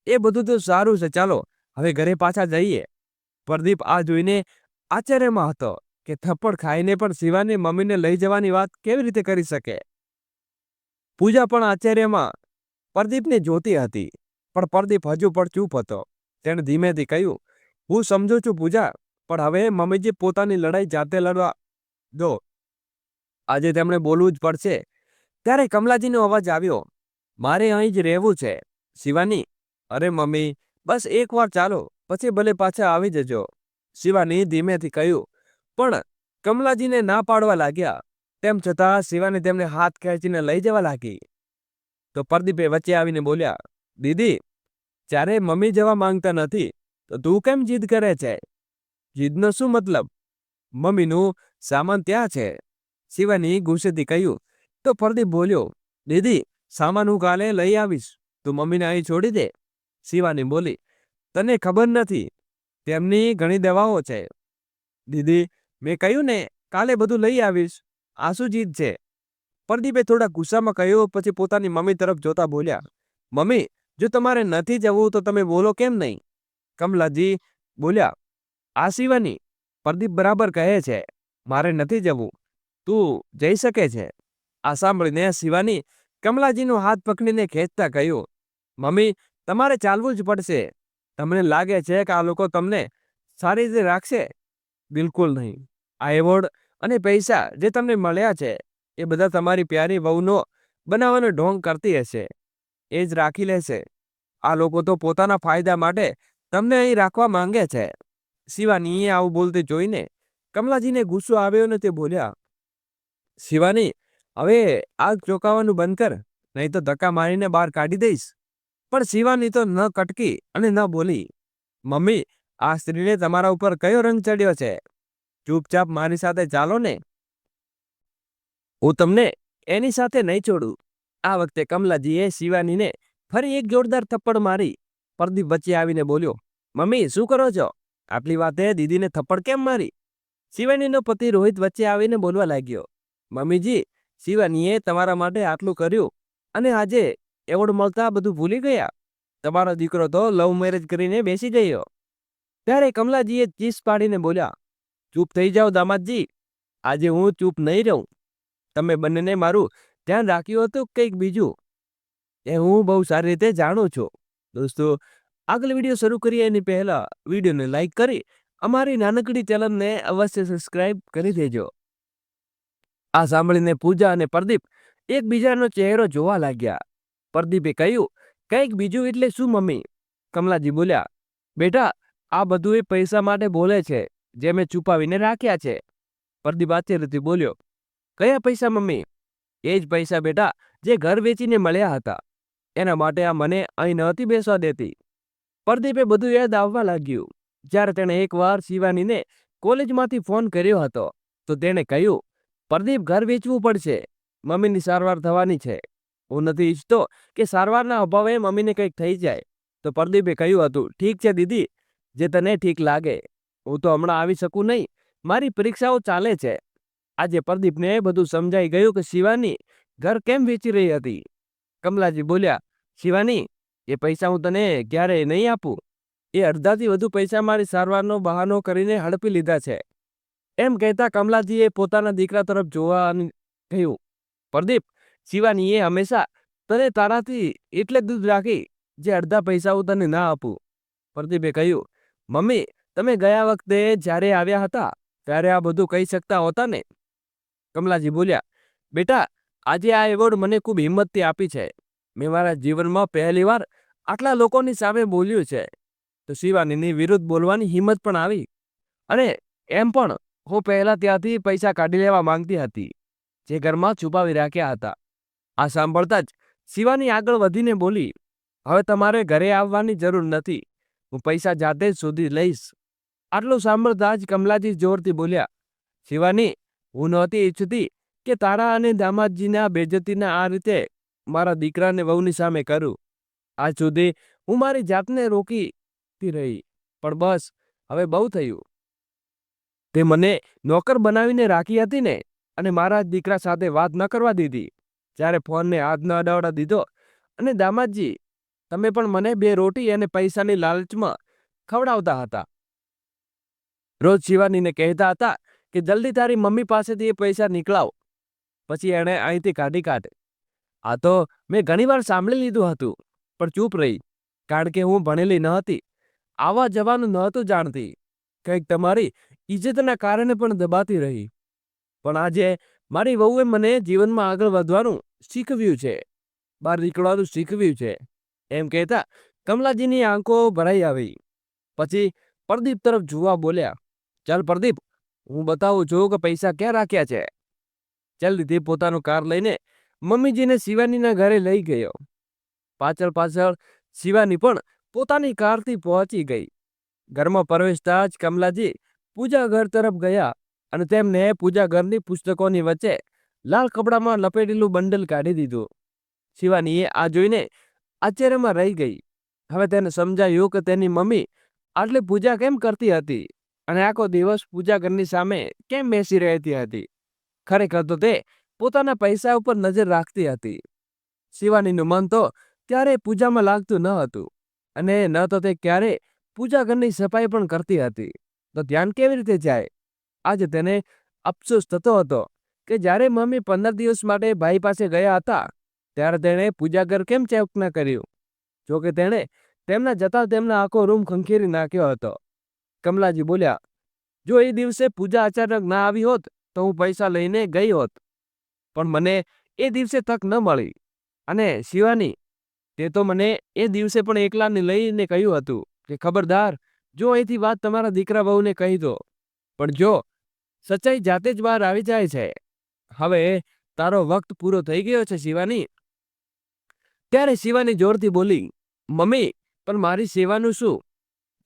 [SPEAKER 1] એ બધું તો સારું છે, ચાલો હવે ઘરે પાછા જઈએ. પ્રદીપ આ જોઈને આશ્ચર્યમાં હતો કે થપ્પડ ખાઈને પણ શિવાની મમ્મીને લઈ જવાની વાત કેવી રીતે કરી શકે. પૂજા પણ આશ્ચર્યમાં પ્રદીપને જોતી હતી, પણ પ્રદીપ હજુ પણ ચૂપ હતો. તેણે ધીમેથી કહ્યું, હું સમજુ છું પૂજા, પણ હવે મમ્મીજી પોતાની લડાઈ જાતે લડવા દો. આજે તેમણે બોલવું જ પડશે. ત્યારે કમલાજીનો અવાજ આવ્યો, મારે અહીં જ રહેવું છે. શિવાની, અરે મમ્મી, બસ એકવાર ચાલો, પછી ભલે પાછા આવી જજો. શિવાની ધીમેથી કહ્યું, પણ કમલાજીને ના પાડવા લાગ્યા. તેમ છતાં શિવાની તેમને હાથ ખેંચીને લઈ જવા લાગી. તો પ્રદીપે વચ્ચે આવીને બોલ્યા, દીદી, જ્યારે મમ્મી જવા માંગતા નથી તો તું કેમ જીદ કરે છે? જીદનો શું મતલબ? મમ્મીનું સામાન ત્યાં છે. શિવાની ગુસ્સેથી કહ્યું. તો પ્રદીપ બોલ્યો, દીદી, સામાન હું કાલે લઈ આવીશ, તું મમ્મીને અહીં છોડી દે. શિવાની બોલી, તને ખબર નથી, તેમની ઘણી દવાઓ છે. દીદી, મેં કહ્યું ને કાલે બધું લઈ આવીશ. આ શું જીદ છે? પ્રદીપે થોડા ગુસ્સામાં કહ્યું, પછી પોતાની મમ્મી તરફ જોતા બોલ્યા, મમ્મી, જો તમારે નથી જવું તો તમે બોલો કેમ નહીં? કમલાજી બોલ્યા, આ શિવાની, પ્રદીપ બરાબર કહે છે, મારે નથી જવું, તું જઈ શકે છે. આ સાંભળીને શિવાની કમલાજીનો હાથ પકડીને ખેંચતા કહ્યું, મમ્મી, તમારે ચાલવું જ પડશે. તમને લાગે છે કે આ લોકો તમને સારી રીતે રાખશે? બિલકુલ નહીં. આ એવોર્ડ અને પૈસા જે તમને મળ્યા છે એ બધા તમારી પ્યારી વહુનો બનાવવાનો ઢોંગ કરતી હશે, એ જ રાખી લેશે. આ લોકો તો પોતાના ફાયદા માટે તમને અહીં રાખવા માંગે છે. શિવાનીએ આવું બોલતી જોઈને કમલાજીને ગુસ્સો આવ્યો ને તે બોલ્યા, શિવાની, હવે આગ ચોંકાવાનું બંધ કર, નહીં તો ધક્કા મારીને બહાર કાઢી દઈશ. પણ શિવાની તો ન કટકી અને ન બોલી. મમ્મી, આ સ્ત્રીને તમારા ઉપર કયો રંગ ચડ્યો છે? ચૂપચાપ મારી સાથે ચાલો ને, હું તમને એની સાથે નહીં છોડું. આ વખતે કમલાજીએ શિવાનીને ફરી એક જોરદાર થપ્પડ મારી. પ્રદીપ વચ્ચે આવીને બોલ્યો, મમ્મી, શું કરો છો? આટલી વાતે દીદીને થપ્પડ કેમ મારી? શિવાનીનો પતિ રોહિત વચ્ચે આવીને બોલવા લાગ્યો, મમ્મીજી, શિવાનીએ તમારા માટે આટલું કર્યું અને આજે એવોર્ડ મળતા બધું ભૂલી ગયા. તમારો દીકરો તો લવ મેરેજ કરીને બેસી ગયો. ત્યારે કમલાજીએ ચીસ પાડીને બોલ્યા, ચૂપ થઈ જાઓ દામાદજી, આજે હું ચૂપ નહીં રહું. તમે બંનેને મારું ધ્યાન રાખ્યું હતું કંઈક બીજું, એ હું બહુ સારી રીતે જાણું છું. દોસ્તો, આગળ વિડીયો શરૂ કરીએ એની પહેલા વિડીયોને લાઈક કરી અમારી નાનકડી ચેનલને અવશ્ય સબસ્ક્રાઇબ કરી દેજો. આ સાંભળીને પૂજા અને પ્રદીપ એકબીજાનો ચહેરો જોવા લાગ્યા. પ્રદીપે કહ્યું, કંઈક બીજું એટલે શું મમ્મી? કમલાજી બોલ્યા, બેટા, આ બધું એ પૈસા માટે બોલે છે જે મેં છુપાવીને રાખ્યા છે. પ્રદીપ આશ્ચર્યથી બોલ્યો, કયા પૈસા મમ્મી? એ જ પૈસા બેટા જે ઘર વેચીને મળ્યા હતા. એના માટે આ મને અહીં નહોતી બેસવા દેતી. પ્રદીપે બધું યાદ આવવા લાગ્યું. જ્યારે તેણે એકવાર શિવાનીને કોલેજમાંથી ફોન કર્યો હતો તો તેણે કહ્યું, પ્રદીપ, ઘર વેચવું પડશે, મમ્મીની સારવાર થવાની છે. હું નથી ઈચ્છતો કે સારવારના અભાવે મમ્મીને કંઈક થઈ જાય. તો પ્રદીપે કહ્યું હતું, ઠીક છે દીદી, જે તને ઠીક લાગે. હું તો હમણાં આવી શકું નહીં, મારી પરીક્ષાઓ ચાલે છે. આજે પ્રદીપને બધું સમજાઈ ગયું કે શિવાની ઘર કેમ વેચી રહી હતી. કમલાજી બોલ્યા, શિવાની, એ પૈસા હું તને ક્યારેય નહીં આપું. એ અડધાથી વધુ પૈસા મારી સારવારનો બહાનો કરીને હડપી લીધા છે. એમ કહેતા કમલાજીએ પોતાના દીકરા તરફ જોવા કહ્યું, પ્રદીપ, શિવાનીએ હંમેશા તને તારાથી એટલે દૂર રાખી જે અડધા પૈસા હું તને ના આપું. પ્રદીપે કહ્યું, મમ્મી, તમે ગયા વખતે જ્યારે આવ્યા હતા ત્યારે આ બધું કહી શકતા હોતા ને? કમલાજી બોલ્યા, બેટા, આજે આ એવોર્ડ મને ખૂબ હિંમતથી આપી છે. મેં મારા જીવનમાં પહેલીવાર આટલા લોકોની સામે બોલ્યું છે. તો શિવાનીની વિરુદ્ધ બોલવાની હિંમત પણ આવી. અને એમ પણ હું પહેલા ત્યાંથી પૈસા કાઢી લેવા માંગતી હતી જે ઘરમાં છુપાવી રાખ્યા હતા. આ સાંભળતા જ શિવાની આગળ વધીને બોલી, હવે તમારે ઘરે આવવાની જરૂર નથી, હું પૈસા જાતે જ શોધી લઈશ. આટલું સાંભળતા જ કમલાજી જોરથી બોલ્યા, શિવાની, હું નહોતી ઈચ્છતી કે તારા અને દામાદજીના બેજતીના આ રીતે મારા દીકરાને વહુની સામે કરું. આજ સુધી હું મારી જાતને રોકીતી રહી, પણ બસ હવે બહુ થયું. તે મને નોકર બનાવીને રાખી હતી ને, અને મારા દીકરા સાથે વાત ન કરવા દીધી. જ્યારે ફોનને હાથ ન અડાવડા દીધો, અને દામાદજી, તમે પણ મને 2 રોટી અને પૈસાની લાલચમાં ખવડાવતા હતા. રોજ શિવાનીને કહેતા હતા કે જલ્દી તારી મમ્મી પાસેથી એ પૈસા નીકળાવ, પછી એણે અહીંથી કાઢી કાઢ. આ તો મેં ઘણીવાર સાંભળી લીધું હતું, પણ ચૂપ રહી, કારણ કે હું ભણેલી ન હતી, આવા જવાનું નહોતું જાણતી. કંઈક તમારી ઇજ્જતના કારણે પણ દબાતી રહી. પણ આજે મારી વહુએ મને જીવનમાં આગળ વધવાનું શીખવ્યું છે, બહાર નીકળવાનું શીખવ્યું છે. એમ કહેતા કમલાજીની આંખો ભરાઈ આવી. પછી પ્રદીપ તરફ જોવા બોલ્યા, ચાલ પ્રદીપ, હું બતાવું છું કે પૈસા ક્યાં રાખ્યા છે. જલ્દીથી પોતાનું કાર લઈને મમ્મીજીને શિવાનીના ઘરે લઈ ગયો. પાછળ પાછળ શિવાની પણ પોતાની કારથી પહોંચી ગઈ. ઘરમાં પ્રવેશતા જ કમલાજી પૂજા ઘર તરફ ગયા અને તેમને પૂજા ઘરની પુસ્તકોની વચ્ચે લાલ કપડામાં લપેટેલું બંડલ કાઢી દીધું. શિવાનીએ આ જોઈને આશ્ચર્યમાં રહી ગઈ. હવે તેને સમજાયું કે તેની મમ્મી આટલી પૂજા કેમ કરતી હતી અને આખો દિવસ પૂજા ઘરની સામે કેમ બેસી રહેતી હતી? ખરેખર તો તે પોતાના પૈસા ઉપર નજર રાખતી હતી. શિવાનીનું મન તો ત્યારે પૂજામાં લાગતું ન હતું અને ન તો તે ક્યારે પૂજા ઘરની સફાઈ પણ કરતી હતી. તો ધ્યાન કેવી રીતે જાય? આજે તેને અફસોસ થતો હતો કે જ્યારે મમ્મી 15 દિવસ માટે ભાઈ પાસે ગયા હતા ત્યારે તેણે પૂજા ઘર કેમ ચેક ન કર્યું. જોકે તેણે તેમના જતા તેમના આખો રૂમ ખંખેરી નાખ્યો હતો. કમલાજી બોલ્યા, જો એ દિવસે પૂજા અચાનક ના આવી હોત તો હું પૈસા લઈને ગઈ હોત, પણ મને એ દિવસે તક ન મળી. અને શિવાની, તે તો મને એ દિવસે પણ એકલાને લઈને કહ્યું હતું કે ખબરદાર, જો અહીંથી વાત તમારા દીકરા બહુને કહી દો. પણ જો સચ્ચાઈ જાતે જ બહાર આવી જાય છે. હવે તારો વખત પૂરો થઈ ગયો છે શિવાની. ત્યારે શિવાની જોરથી બોલી, મમ્મી, પણ મારી સેવાનું શું?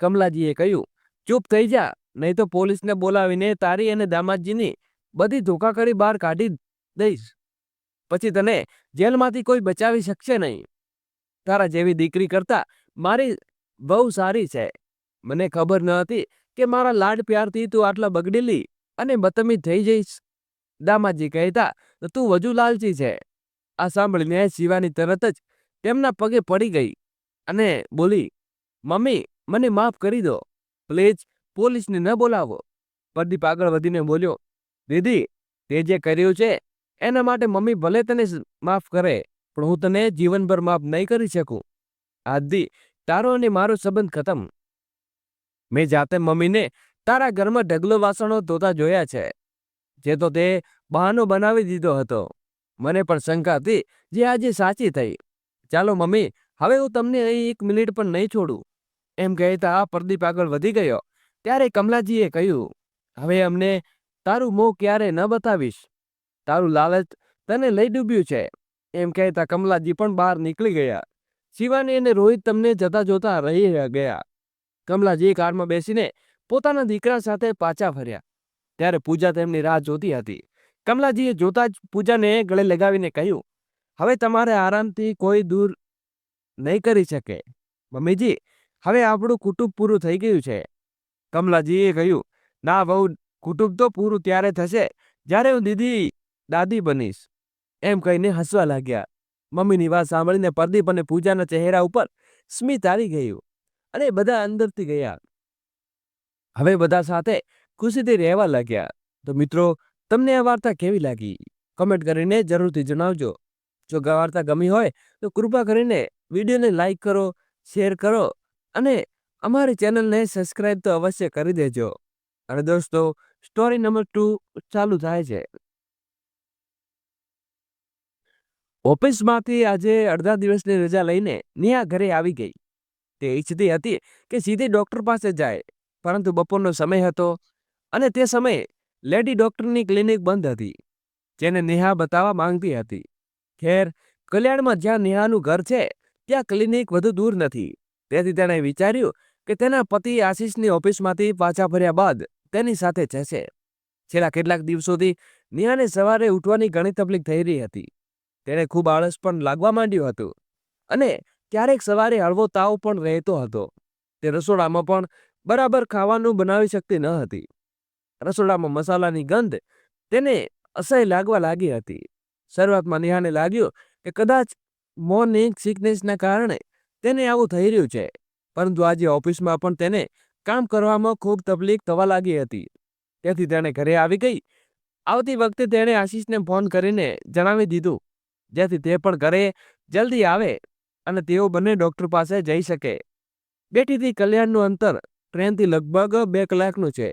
[SPEAKER 1] કમલાજીએ કહ્યું, ચૂપ થઈ જા, નહીં તો પોલીસને બોલાવીને તારી અને દામાદજીની બધી ધોખાધડી બહાર કાઢી દઈશ. પછી તને જેલમાંથી કોઈ બચાવી શકશે નહીં. તારા જેવી દીકરી કરતા મારી બહુ સારી છે. મને ખબર ન હતી કે મારા લાડ પ્યારથી તું આટલા બગડેલી અને બદતમીજ થઈ જઈશ. દામાદજી કહેતા, તું વધુ લાલચી છે. આ સાંભળીને શિવાની તરત જ તેમના પગે પડી ગઈ અને બોલી, મમ્મી, મને માફ કરી દો. પ્લીઝ પોલીસને ન બોલાવો. પ્રદીપ આગળ વધીને બોલ્યો, દીદી, તે જે કર્યું છે એના માટે મમ્મી ભલે તને માફ કરે, પણ હું તને જીવનભર માફ નહીં કરી શકું. આજથી તારો અને મારો સંબંધ ખતમ. મેં જાતે મમ્મીને તારા ઘરમાં ઢગલો વાસણો ધોતા જોયા છે, જે તો તે બહાનો બનાવી દીધો હતો. મને પણ શંકા હતી જે આજે સાચી થઈ. ચાલો મમ્મી, હવે હું તમને અહીં 1 મિનિટ પણ નહીં છોડું. એમ કહેતા પ્રદીપ આગળ વધી ગયો. ત્યારે કમલાજીએ કહ્યું, હવે અમને તારું મોં ક્યારે ન બતાવીશ. તારું લાલચ તને લઈ ડૂબ્યું છે. એમ કહેતા કમલાજી પણ બહાર નીકળી ગયા. શિવાની અને રોહિત તમને જતા જોતા રહી ગયા. કમલાજી કારમાં બેસીને પોતાના દીકરા સાથે પાછા ફર્યા. ત્યારે પૂજા તેમની રાહ જોતી હતી. કમલાજીએ જોતા જ પૂજાને ગળે લગાવીને કહ્યું, હવે તમારે આરામથી કોઈ દૂર નહીં કરી શકે. મમ્મીજી, હવે આપણું કુટુંબ પૂરું થઈ ગયું છે. કમલાજીએ કહ્યું, ના બહુ, કુટુંબ તો પૂરું ત્યારે થશે જ્યારે હું દાદી બનીશ. એમ કહીને હસવા લાગ્યા. મમ્મીની વાત સાંભળીને પ્રદીપ અને પૂજાના ચહેરા ઉપર સ્મિત આવી ગયું અને બધા અંદરથી ગયા. હવે બધા સાથે ખુશીથી રહેવા લાગ્યા. તો મિત્રો, તમને આ વાર્તા કેવી લાગી? કમેન્ટ કરીને જરૂરથી જણાવજો. જો વાર્તા ગમી હોય તો કૃપા કરીને વિડીયોને લાઈક કરો, શેર કરો અને અમારી ચેનલને સબસ્ક્રાઈબ તો અવશ્ય કરી દેજો. અને દોસ્તો, સ્ટોરી નંબર 2 ચાલુ થાય છે. ઓફિસમાંથી આજે અડધા દિવસની રજા લઈને નેહા ઘરે આવી ગઈ. તે ઈચ્છતી હતી કે સીધી ડોક્ટર પાસે જાય, પરંતુ બપોરનો સમય હતો અને તે સમયે લેડી ડોક્ટરની ક્લિનિક બંધ હતી, જેને નેહા બતાવવા માંગતી હતી. ખેર, કલ્યાણમાં જ્યાં નેહાનું ઘર છે ત્યાં ક્લિનિક વધુ દૂર નથી. તેથી તેણે વિચાર્યું કે તેના પતિ આશીષની ઓફિસમાંથી પાછા ફર્યા બાદ તેની સાથે જશે. છેલ્લા કેટલાક દિવસોથી નેહાને સવારે ઉઠવાની ઘણી તકલીફ થઈ રહી હતી. તેને ખૂબ આળસ પણ લાગવા માંડ્યું હતું અને ક્યારેક સવારે હળવો તાવ પણ રહેતો હતો. તે રસોડામાં પણ બરાબર ખાવાનું બનાવી શકતી ન હતી. રસોડામાં મસાલાની ગંધ તેને અસહ્ય લાગવા લાગી હતી. શરૂઆતમાં નેહાને લાગ્યું કે કદાચ મોર્નિંગ સિકનેસના કારણે તેને આવું થઈ રહ્યું છે, પરંતુ આજે ઓફિસમાં પણ તેને કામ કરવામાં ખૂબ તકલીફ થવા લાગી હતી. તેથી તેણે ઘરે આવી ગઈ. આવતી વખતે તેણે આશીષને ફોન કરીને જણાવી દીધું, જેથી તે પણ ઘરે જલ્દી આવે અને તેઓ બંને ડોક્ટર પાસે જઈ શકે. બેઠીથી કલ્યાણનું અંતર ટ્રેનથી લગભગ 2 કલાકનું છે,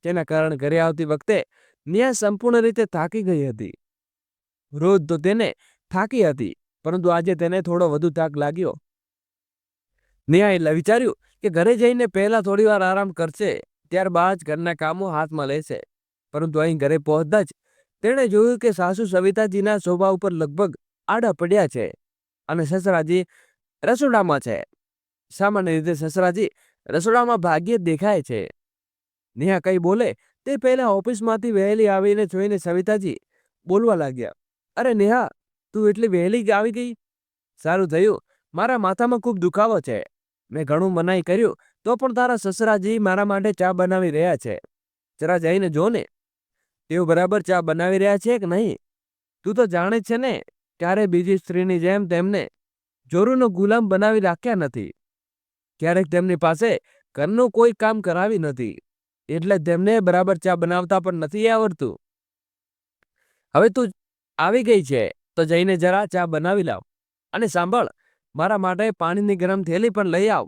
[SPEAKER 1] જેના કારણે ઘરે આવતી વખતે નેહા સંપૂર્ણ રીતે થાકી ગઈ હતી. રોજ તો તેને થાકી હતી, પરંતુ આજે તેને થોડો વધુ થાક લાગ્યો. નેહાએ વિચાર્યું કે ઘરે જઈને પહેલા થોડીવાર આરામ કરશે, ત્યારબાદ ઘરના કામો હાથમાં લેશે. પરંતુ અહીં ઘરે પહોંચતા જ તેણે જોયું કે સાસુ સવિતાજીના સોફા ઉપર લગભગ આડા પડ્યા છે અને સસરાજી રસોડામાં છે. સામાન્ય રીતે સસરાજી રસોડામાં ભાગ્યે જ દેખાય છે. નેહા કંઈ બોલે તે પહેલા ઓફિસમાંથી વહેલી આવીને જોઈને સવિતાજી બોલવા લાગ્યા, અરે નેહા, તું એટલી વહેલી આવી ગઈ? સારું થયું, મારા માથામાં ખૂબ દુખાવો છે. મેં ઘણું મનાઈ કર્યું તો પણ તારા સસરાજી મારા માટે ચા બનાવી રહ્યા છે. જરા જઈને જો ને, તેઓ બરાબર ચા બનાવી રહ્યા છે કે નહીં. તું તો જાણે છે ને, ક્યારે બીજી સ્ત્રીની જેમ તેમને ચોરોનો ગુલામ બનાવી રાખ્યા નથી. ક્યારેક તેમની પાસે ઘરનું કોઈ કામ કરાવી નથી, એટલે તેમને બરાબર ચા બનાવતા પણ નથી આવડતું. હવે તું આવી ગઈ છે તો જઈને જરા ચા બનાવી લાવ. અને સાંભળ, મારા માટે પાણીની ગરમ થેલી પણ લઈ આવ.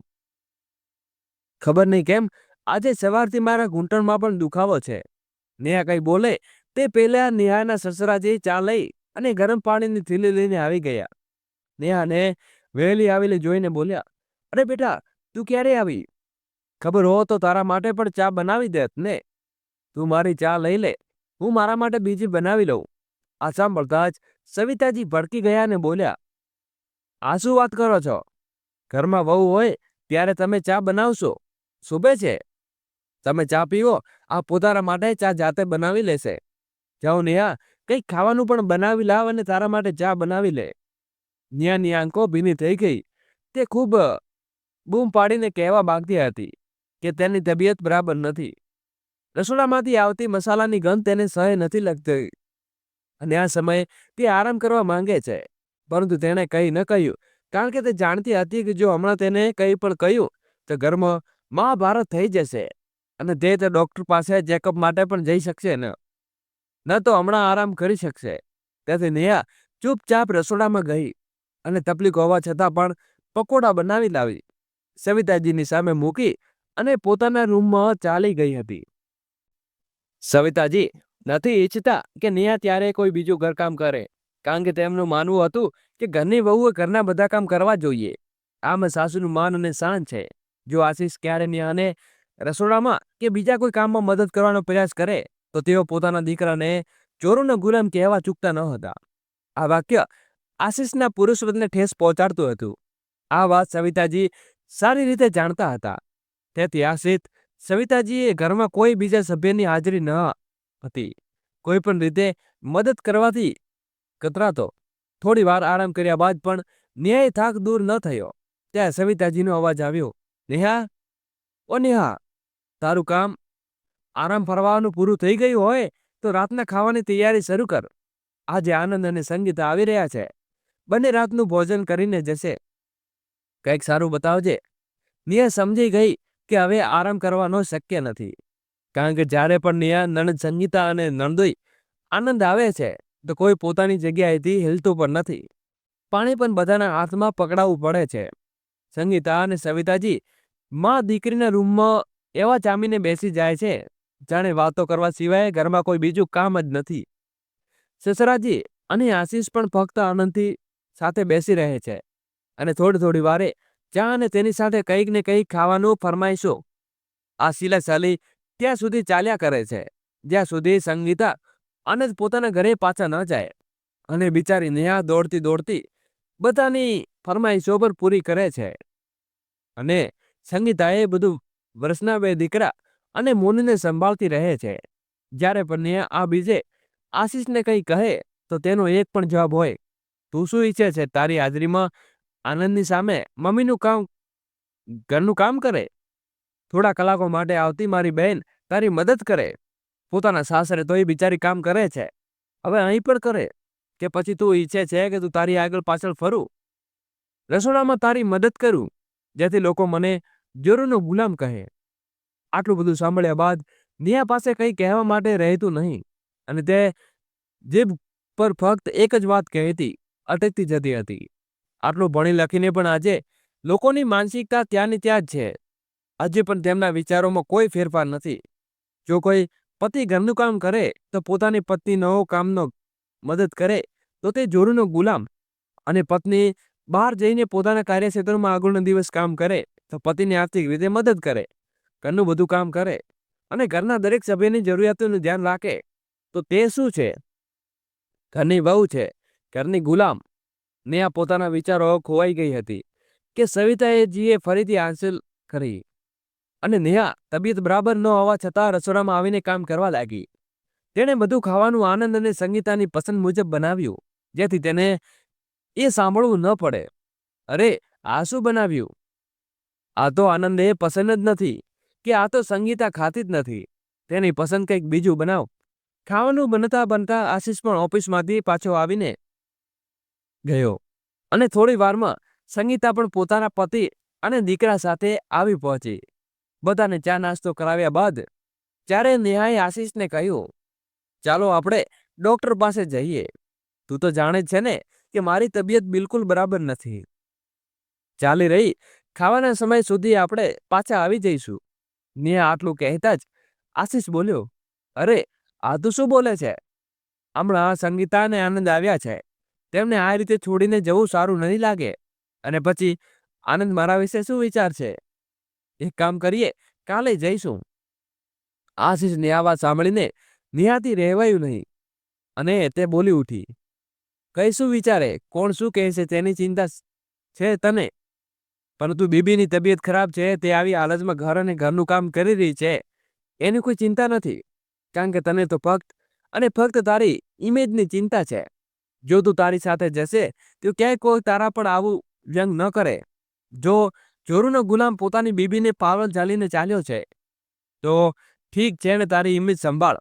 [SPEAKER 1] ખબર નહીં કેમ આજે સવારથી મારા ઘૂંટણમાં પણ દુખાવો છે. નેહા કઈ બોલે તે પહેલા નેહાના સસરાજી ચા લઈ અને ગરમ પાણીની થેલી લઈને આવી ગયા. નેહાને વહેલી આવેલી જોઈને બોલ્યા, અરે બેટા, તું ક્યારે આવી? ખબર હો તો તારા માટે પણ ચા બનાવી દેત ને. તું મારી ચા લઈ લે, હું મારા માટે બીજી બનાવી લઉં. આ સાંભળતા જ સવિતાજી ભડકી ગયા ને બોલ્યા, આ શું વાત કરો છો? ઘરમાં વહુ હોય ત્યારે તમે ચા બનાવશો? શુભે છે. તમે ચા પીવો, આ પોતાના માટે ચા જાતે બનાવી લેશે. જાઓ નેહા, કંઈક ખાવાનું પણ બનાવી લાવ અને તારા માટે ચા બનાવી લે. નેહાની આંખો ભીની થઈ ગઈ. તે ખૂબ બૂમ પાડીને કહેવા માંગતી હતી કે તેની તબિયત બરાબર નથી. રસોડામાંથી આવતી મસાલાની ગંધ તેને સહે નથી લગતી અને આ સમયે તે આરામ કરવા માંગે છે. પરંતુ તેણે કંઈ ન કહ્યું, કારણ કે તે જાણતી હતી કે જો હમણાં તેને કંઈ પણ કહ્યું તો ઘરમાં મહાભારત થઈ જશે અને તે ડોક્ટર પાસે ચેકઅપ માટે પણ જઈ શકશે ન તો હમણાં આરામ કરી શકશે. તેથી નેહા ચૂપચાપ રસોડામાં ગઈ અને તકલીફ હોવા છતાં પણ પકોડા બનાવી લાવી. સવિતાજીની સામે મૂકી અને પોતાના રૂમમાં ચાલી ગઈ હતી. સવિતાજી નથી ઈચ્છતા કે નેહા ત્યારે કોઈ બીજું ઘરકામ કરે, કારણ કે તેમનું માનવું હતું કે ઘરની વહુએ ઘરના બધા કામ કરવા જોઈએ. આમ સાસુનું માન અને શાન છે. જો આશીષ ક્યારે નેહાને રસોડામાં કે બીજા કોઈ કામમાં મદદ કરવાનો પ્રયાસ કરે તો તેઓ પોતાના દીકરાને ચોરોનો ગુલામ કહેવા ચૂકતા ન હતા. આ વાક્ય આશીષના પુરુષવતને ઠેસ પહોંચાડતું હતું. આ વાત સવિતાજી સારી રીતે જાણતા હતા. તેથી આશીષ સવિતાજીએ ઘરમાં કોઈ બીજા સભ્યની હાજરી ન હતી કોઈ પણ રીતે મદદ કરવાથી કતરાતો. થોડી વાર આરામ કર્યા બાદ પણ નેહાએ થાક દૂર ન થયો. ત્યાં સવિતાજીનો અવાજ આવ્યો, નેહા, ઓ નેહા, તારું કામ આરામ ફરવાનું પૂરું થઈ ગયું હોય તો રાતના ખાવાની તૈયારી શરૂ કર. આજે આનંદ અને સંગીતા આવી રહ્યા છે. બંને રાતનું ભોજન કરીને જશે. કંઈક સારું બતાવજે. નેહા સમજી ગઈ કે હવે આરામ કરવાનો શક્ય નથી, કારણ કે જ્યારે પણ નેહા, નણંદ સંગીતા અને નણદોઈ આનંદ આવે છે તો કોઈ પોતાની જગ્યાએથી હિલતું પણ નથી. પાણી પણ બધાના હાથમાં પકડાવવું પડે છે. સંગીતા અને સવિતાજી માં દીકરીના રૂમમાં એવા જામીને બેસી જાય છે જાણે વાતો કરવા સિવાય ઘરમાં કોઈ બીજું કામ જ નથી. સસરાજી અને આશીષ પણ ફક્ત આનંદથી સાથે બેસી રહે છે અને થોડી વારે ચા અને તેની સાથે કંઈક ને કંઈક ખાવાનું ફરમાઈશો. આ સિલાચાલી ત્યાં સુધી ચાલ્યા કરે છે જ્યાં સુધી સંગીતા આનંદ પોતાના ઘરે પાછા ન જાય અને બિચારી નેહા દોડતી બધાની ફરમાઈશો પર પૂરી કરે છે. અને સંગીતાએ બધું વર્ષના 2 દીકરા અને મોનીને સંભાળતી રહે છે. જ્યારે પણ નેહા આ બીજે આશીષને કંઈ કહે તો તેનો એક પણ જવાબ હોય, તું શું ઈચ્છે છે તારી હાજરીમાં આનંદની સામે મમ્મીનું કામ, ઘરનું કામ કરે? થોડા કલાકો માટે આવતી મારી બહેન તારી મદદ કરે. પોતાના સાસરે તો એ બિચારી કામ કરે છે, હવે અહીં પણ કરે. કે પછી તું ઈચ્છે છે કે તું તારી આગળ પાછળ ફરું, રસોડામાં તારી મદદ કરું, જેથી લોકો મને ચોરોનો ગુલામ કહે? આટલું બધું સાંભળ્યા બાદ નેહા પાસે કંઈ કહેવા માટે રહેતું નહીં અને તે જીભ પર ફક્ત એક જ વાત કહેતી અટકતી જતી હતી. આટલું ભણી લખીને પણ આજે લોકોની માનસિકતા ત્યાંની ત્યાં જ છે. આજે પણ તેમના વિચારોમાં કોઈ ફેરફાર નથી. જો કોઈ પતિ ઘરનું કામ કરે તો પોતાની પત્ની નવો કામનો મદદ કરે તો તે ચોરોનો ગુલામ, અને પત્ની બહાર જઈને પોતાના કાર્યક્ષેત્રમાં આગળનો દિવસ કામ કરે તો પતિને આર્થિક રીતે મદદ કરે, ઘરનું બધું કામ કરે અને ઘરના દરેક સભ્યની જરૂરિયાતોનું ધ્યાન રાખે તો તે શું છે? ઘરની વહુ છે, ઘરની ગુલામ. નેહા પોતાના વિચારો ખોવાઈ ગઈ હતી કે સવિતાજીએ ફરીથી હાંસલ કરી અને નેહા તબિયત બરાબર ન હોવા છતાં રસોડામાં આવીને કામ કરવા લાગી. તેણે બધું ખાવાનું આનંદ અને સંગીતાની પસંદ મુજબ બનાવ્યું, જેથી તેને એ સાંભળવું ન પડે, અરે આ શું બનાવ્યું? આ તો આનંદે પસંદ જ નથી કે આ તો સંગીતા ખાતી જ નથી. તેની પસંદ કંઈક બીજું બનાવ. ખાવાનું બનતા બનતા આશીષ પણ ઓફિસમાંથી પાછો આવીને ગયો અને થોડી વારમાં સંગીતા પણ પોતાના પતિ અને દીકરા સાથે આવી પહોંચી. બધાને ચા નાસ્તો કરાવ્યા બાદ ત્યારે નેહાએ આશીષને કહ્યું, ચાલો આપણે ડોક્ટર પાસે જઈએ. તું તો જાણે જ છે ને કે મારી તબિયત બિલકુલ બરાબર નથી. ચાલી રહી ખાવાના સમય સુધી આપણે પાછા આવી જઈશું. નેહા આટલું કહેતા જ આશીષ બોલ્યો, અરે આ તું શું બોલે છે? હમણાં સંગીતા અને આનંદ આવ્યા છે. તેમને આ રીતે છોડીને જવું સારું નહીં લાગે. અને પછી આનંદ મારા વિશે શું વિચારશે? એક કામ કરીએ, કાલે જઈશું. આશીષની આ વાત સાંભળીને નેહાથી રહેવાયું નહીં અને તે બોલી ઉઠી, કઈ શું વિચારે? કોણ શું કહેશે તેની ચિંતા છે તને? પરંતુ બીબીની તબિયત ખરાબ છે, તે આવી હાલતમાં ઘર અને ઘરનું કામ કરી રહી છે, એની કોઈ ચિંતા નથી. કારણ કે તને તો ફક્ત અને ફક્ત તારી ઇમેજની ચિંતા છે. જો તું તારી સાથે જશે તો ક્યાંય કોઈ તારા પણ આવું વ્યંગ ન કરે. જો ચોરૂનો ગુલામ પોતાની બીબીને પાવલ ચાલીને ચાલ્યો છે તો ઠીક છે ને, તારી ઇમેજ સંભાળ.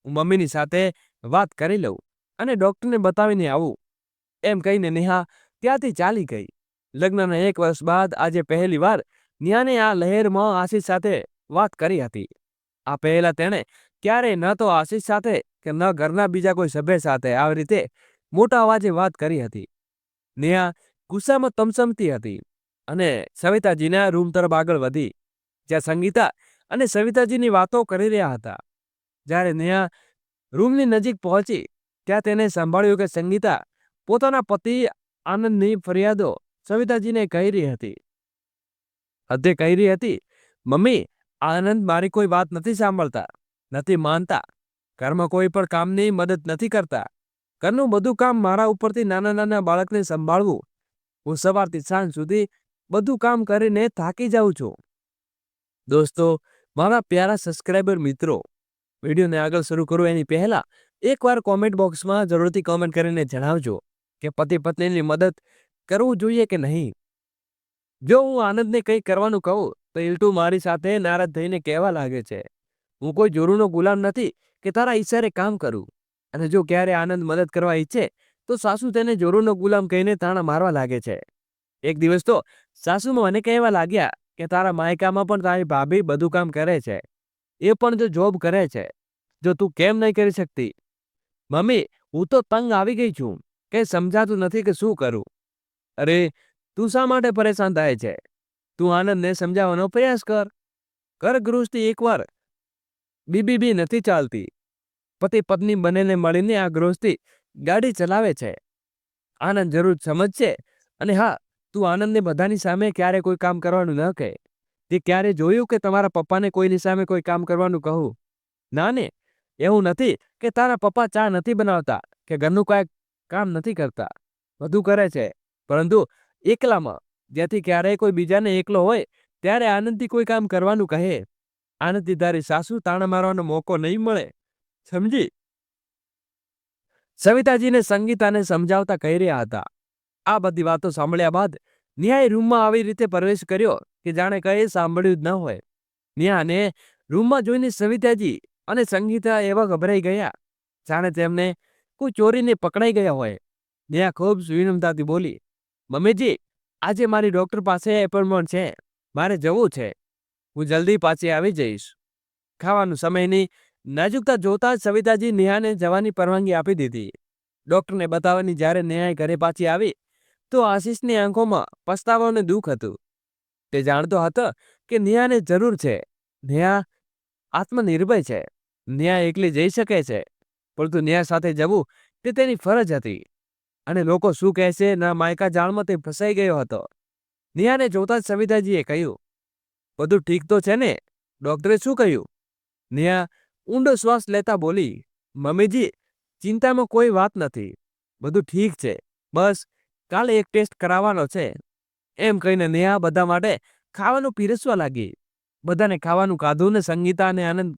[SPEAKER 1] હું મમ્મીની સાથે વાત કરી લઉં અને ડૉક્ટરને બતાવીને આવું. એમ કહીને નેહા ત્યાંથી ચાલી ગઈ. લગ્નના 1 વર્ષ બાદ આજે પહેલી વાર નેહાને આ લહેરમાં આશીષ સાથે વાત કરી હતી. આ પહેલા તેણે ક્યારેય ન તો આશીષ સાથે કે ન ઘરના બીજા કોઈ સભ્ય સાથે આવી રીતે મોટા અવાજે વાત કરી હતી. નેહા ગુસ્સામાં તમસમતી હતી અને સવિતાજીના રૂમ તરફ આગળ વધી, જ્યાં સંગીતા અને સવિતાજીની વાતો કરી રહ્યા હતા. જ્યારે નેહા રૂમની નજીક પહોંચી ત્યાં તેને સાંભળ્યું કે સંગીતા પોતાના પતિ આનંદની ફરિયાદો સવિતાજીને કહી રહી હતી. તે કહી રહી હતી, મમ્મી, આનંદ મારી કોઈ વાત નથી સાંભળતા, નથી માનતા, ઘરમાં કોઈ પણ કામની મદદ નથી કરતા. ઘરનું બધું કામ મારા ઉપરથી નાના નાના બાળકને સંભાળવું. હું સવારથી સાંજ સુધી બધું કામ કરીને થાકી જાઉં છું. દોસ્તો, મારા પ્યારા સબસ્ક્રાઈબર મિત્રો, વિડીયોને આગળ શરૂ કરું એની પહેલા એકવાર કોમેન્ટ બોક્સમાં જરૂરથી કોમેન્ટ કરીને જણાવજો કે પતિ પત્નીની મદદ કરવું જોઈએ કે નહીં. જો હું આનંદને કંઈ કરવાનું કહું તો ઇલ્ટુ મારી સાથે નારાજ થઈને કહેવા લાગે છે, હું કોઈ જોરૂનો ગુલામ નથી કે તારા ઈશારે કામ કરું. અને જો ક્યારે આનંદ મદદ કરવા ઈચ્છે તો સાસુ તેને જોરૂનો ગુલામ કહીને તાણા મારવા લાગે છે. એક દિવસ તો સાસુમાં મને કહેવા લાગ્યા કે તારા માયકામાં પણ તારી ભાભી બધું કામ કરે છે, એ પણ જો જોબ કરે છે, જો તું કેમ નહીં કરી શકતી? મમ્મી, હું તો તંગ આવી ગઈ છું, કંઈ સમજાતું નથી કે શું કરું. અરે તું શા માટે પરેશાન થાય છે? તું આનંદને સમજાવવાનો પ્રયાસ કર. ઘર ગૃહસ્થી એકવાર બીબી નથી ચાલતી. પતિ પત્ની બંનેને મળીને આ ગૃહસ્થી ગાડી ચલાવે છે. આનંદ જરૂર સમજશે. અને હા, તું આનંદને બધાની સામે ક્યારે કોઈ કામ કરવાનું ન કહે. તે ક્યારે જોયું કે તમારા પપ્પાને કોઈની સામે કોઈ કામ કરવાનું કહું? ના ને, એવું નથી કે તારા પપ્પા ચા નથી બનાવતા કે ઘરનું કાંઈ કામ નથી કરતા, બધું કરે છે, પરંતુ એકલામાં. જેથી ક્યારેય કોઈ બીજાને એકલો હોય ત્યારે આનંદથી કોઈ કામ કરવાનું કહે. આનંદથી તારી સાસુ તાણા મારવાનો મોકો નહીં મળે, સમજી? સવિતાજીને સંગીતાને સમજાવતા કહી રહ્યા હતા. આ બધી વાતો સાંભળ્યા બાદ નેહાએ રૂમમાં આવી રીતે પ્રવેશ કર્યો કે જાણે કંઈ સાંભળ્યું જ ન હોય. નેહાને રૂમમાં જોઈને સવિતાજી અને સંગીતા એવા ગભરાઈ ગયા જાણે તેમને કોઈ ચોરીને પકડાઈ ગયા હોય. નેહા ખૂબ વિનમ્રતાથી બોલી, મમ્મીજી, આજે મારી ડૉક્ટર પાસે એપોઇન્ટમેન્ટ છે, મારે જવું છે. હું જલ્દી પાછી આવી જઈશ. ખાવાનું સમયની નાજુકતા જોતા જ સવિતાજી નેહાને જવાની પરવાનગી આપી દીધી. ડૉક્ટરને બતાવવાની જ્યારે નેહાએ ઘરે પાછી આવી તો આશીષની આંખોમાં પસ્તાવો અને દુઃખ હતું. તે જાણતો હતો કે નેહાને જરૂર છે. નેહા આત્મનિર્ભર છે. નેહા એકલી જઈ શકે છે, પરંતુ નેહા સાથે જવું તે તેની ફરજ હતી. અને લોકો શું કહેશે ના માયકા જાળમાં તે ફસાઈ ગયો હતો. નેહાને જોતા જ સવિતાજીએ કહ્યું, બધું ઠીક તો છે ને? ડૉક્ટરે શું કહ્યું? નેહા ઊંડો શ્વાસ લેતા બોલી, મમ્મીજી, ચિંતામાં કોઈ વાત નથી, બધું ઠીક છે, બસ કાલે એક ટેસ્ટ કરાવવાનો છે. એમ કહીને નેહા બધા માટે ખાવાનું પીરસવા લાગી. બધાને ખાવાનું ખાધું ને સંગીતા અને આનંદ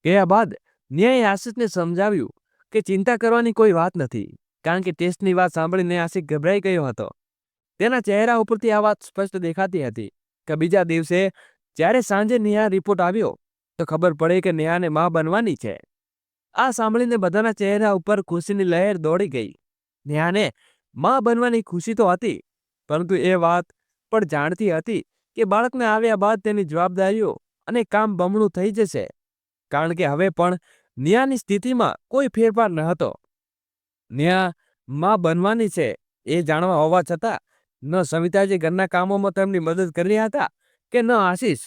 [SPEAKER 1] ગયા બાદ નેહાએ આશીષને સમજાવ્યું કે ચિંતા કરવાની કોઈ વાત નથી, કારણ કે ટેસ્ટની વાત સાંભળીને આશીષ ગભરાઈ ગયો હતો. તેના ચહેરા ઉપરથી આ વાત સ્પષ્ટ દેખાતી હતી. કે બીજા દિવસે જ્યારે સાંજે નેહા રિપોર્ટ આવ્યો તો ખબર પડી કે નેહાને માં બનવાની છે. આ સાંભળીને બધાના ચહેરા ઉપર ખુશીની લહેર દોડી ગઈ. નેહાને માં બનવાની ખુશી તો હતી, પરંતુ એ વાત પણ જાણતી હતી કે બાળકને આવ્યા બાદ તેની જવાબદારીઓ અને કામ બમણું થઈ જશે, કારણ કે હવે પણ નેહાની સ્થિતિમાં કોઈ ફેરફાર ન હતો. નેહા માં બનવાની છે એ જાણવા હોવા છતાં ન સવિતાજી ઘરના કામોમાં તેમની મદદ કરી રહ્યા હતા કે ન આશીષ.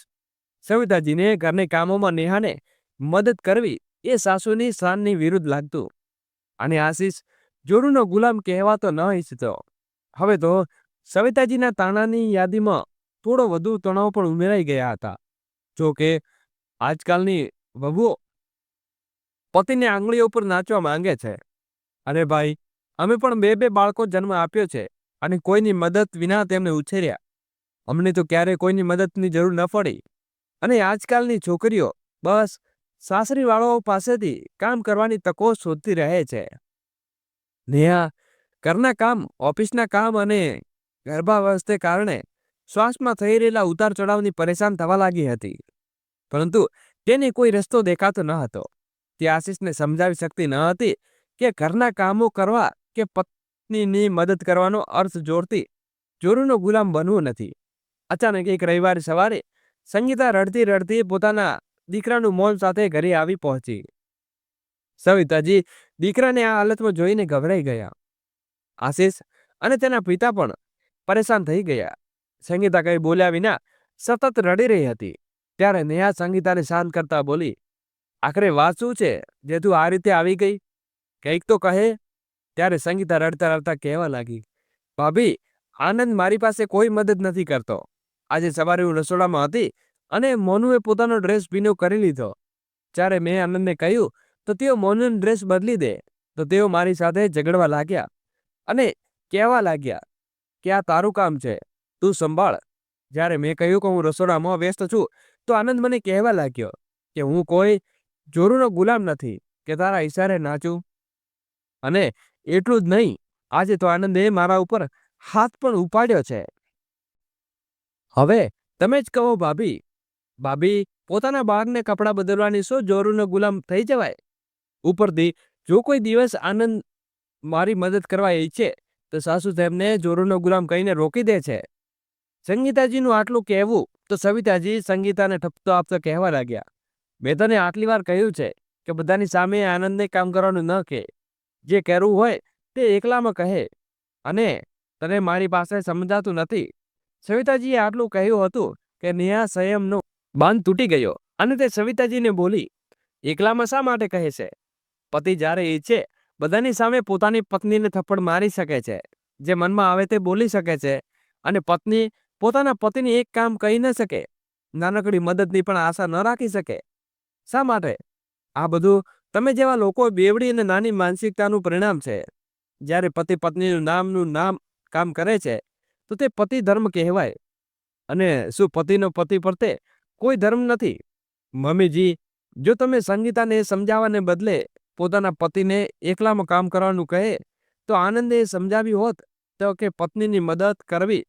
[SPEAKER 1] સવિતાજીને ઘરના કામોમાં નેહાને મદદ કરવી એ સાસુની શાનની વિરુદ્ધ લાગતું, અને આશીષ જોરુનો ગુલામ કહેવાતો ન ઈચ્છતો. હવે તો સવિતાજીના તાણાની યાદીમાં થોડો વધુ તણાવ પણ ઉમેરાઈ ગયા હતા. જો કે આજકાલની વહુઓ પતિને આંગળીઓ પર નાચવા માંગે છે. અરે ભાઈ, અમે પણ બે બાળકો જન્મ આપ્યો છે અને કોઈની મદદ વિના તેમને ઉછેર્યા. અમને તો ક્યારેય કોઈની મદદની જરૂર ન પડી. અને આજકાલની છોકરીઓ બસ સાસરીવાળાઓ પાસેથી કામ કરવાની તકો શોધતી રહે છે. નેહા ઘરના કામ, ઓફિસના કામ અને ગર્ભાવસ્થે કારણે શ્વાસમાં થઈ રહેલા ઉતાર ચઢાવની પરેશાન થવા લાગી હતી, પરંતુ તેને કોઈ રસ્તો દેખાતો ન હતો. તે આશીષને સમજાવી શકતી ન હતી કે ઘરના કામો કરવા કે પત્નીની મદદ કરવાનો અર્થ જોરુનો ગુલામ બનવું નથી. અચાનક એક રવિવારે સવારે સંગીતા રડતી રડતી પોતાના દીકરાનું મૌન સાથે ઘરે આવી પહોંચી. સવિતાજી દીકરાને આ હાલતમાં જોઈને ગભરાઈ ગયા. આશીષ અને તેના પિતા પણ પરેશાન થઈ ગયા. સંગીતા કંઈ બોલ્યા વિના સતત રડી રહી હતી. ત્યારે નેહા સંગીતાને શાંત કરતા બોલી, આખરે વાત શું છે જે તું આ રીતે આવી ગઈ? કંઈક તો કહે. ત્યારે સંગીતા રડતા રડતા કહેવા લાગી, ભાભી, આનંદ મારી પાસે કોઈ મદદ નથી કરતો. આજે સવારે હું રસોડામાં હતી અને મોનુએ પોતાનો ડ્રેસ ભીનો કરી લીધો. જ્યારે મેં આનંદને કહ્યું તો તેઓ મોનુનો ડ્રેસ બદલી દે તો તેઓ મારી સાથે ઝઘડવા લાગ્યા અને કહેવા લાગ્યા કે આ તારું કામ છે, તું સંભાળ. જ્યારે મેં કહ્યું કે હું રસોડામાં વ્યસ્ત છું તો આનંદ મને કહેવા લાગ્યો કે હું કોઈ જોરુનો ગુલામ નથી કે તારા ઈશારે નાચું. અને એટલું જ નહીં, આજે તો આનંદે મારા ઉપર હાથ પણ ઉપાડ્યો છે. હવે તમે જ કહો ભાભી. ભાભી, પોતાના બાળકને કપડાં બદલવાની શું જોરુનો ગુલામ થઈ જવાય? ઉપરથી જો કોઈ દિવસ આનંદ મારી મદદ કરવા ઈચ્છે તો સાસુ તેમને જોરુનો ગુલામ કહીને રોકી દે છે. સંગીતાજીનું આટલું કહેવું તો સવિતાજી સંગીતાને ઠપકો આપતા કહેવા લાગ્યા, મેં તને આટલી વાર કહ્યું છે કે બધાની સામે આનંદને કામ કરવાનું ન કહે. જે કરવું હોય તે એકલામાં કહે, અને તને મારી પાસે સમજાતું નથી. સવિતાજીએ આટલું કહ્યું હતું કે નેહા સંયમનો બાંધ તૂટી ગયો અને તે સવિતાજીને બોલી, એકલામાં શા માટે કહે છે? પતિ જ્યારે ઈચ્છે બધાની સામે પોતાની પત્નીને થપ્પડ મારી શકે છે, જે મનમાં આવે તે બોલી શકે છે, અને પત્ની પોતાના પતિને એક કામ કહી ન શકે, નાનકડી મદદની પણ આશા ન રાખી શકે. શા માટે? આ બધું તમે જેવા લોકો બેવડી અને નાની માનસિકતાનું પરિણામ છે. જ્યારે પતિ પત્નીનું નામ કામ કરે છે તો તે પતિ ધર્મ કહેવાય. અને શું પતિનો પતિ પ્રત્યે કોઈ ધર્મ નથી? મમ્મીજી, જો તમે સંગીતાને સમજાવવાને બદલે પોતાના પતિને એકલામાં કામ કરવાનું કહે તો આનંદે સમજાવ્યું હોત તો કે પત્નીની મદદ કરવી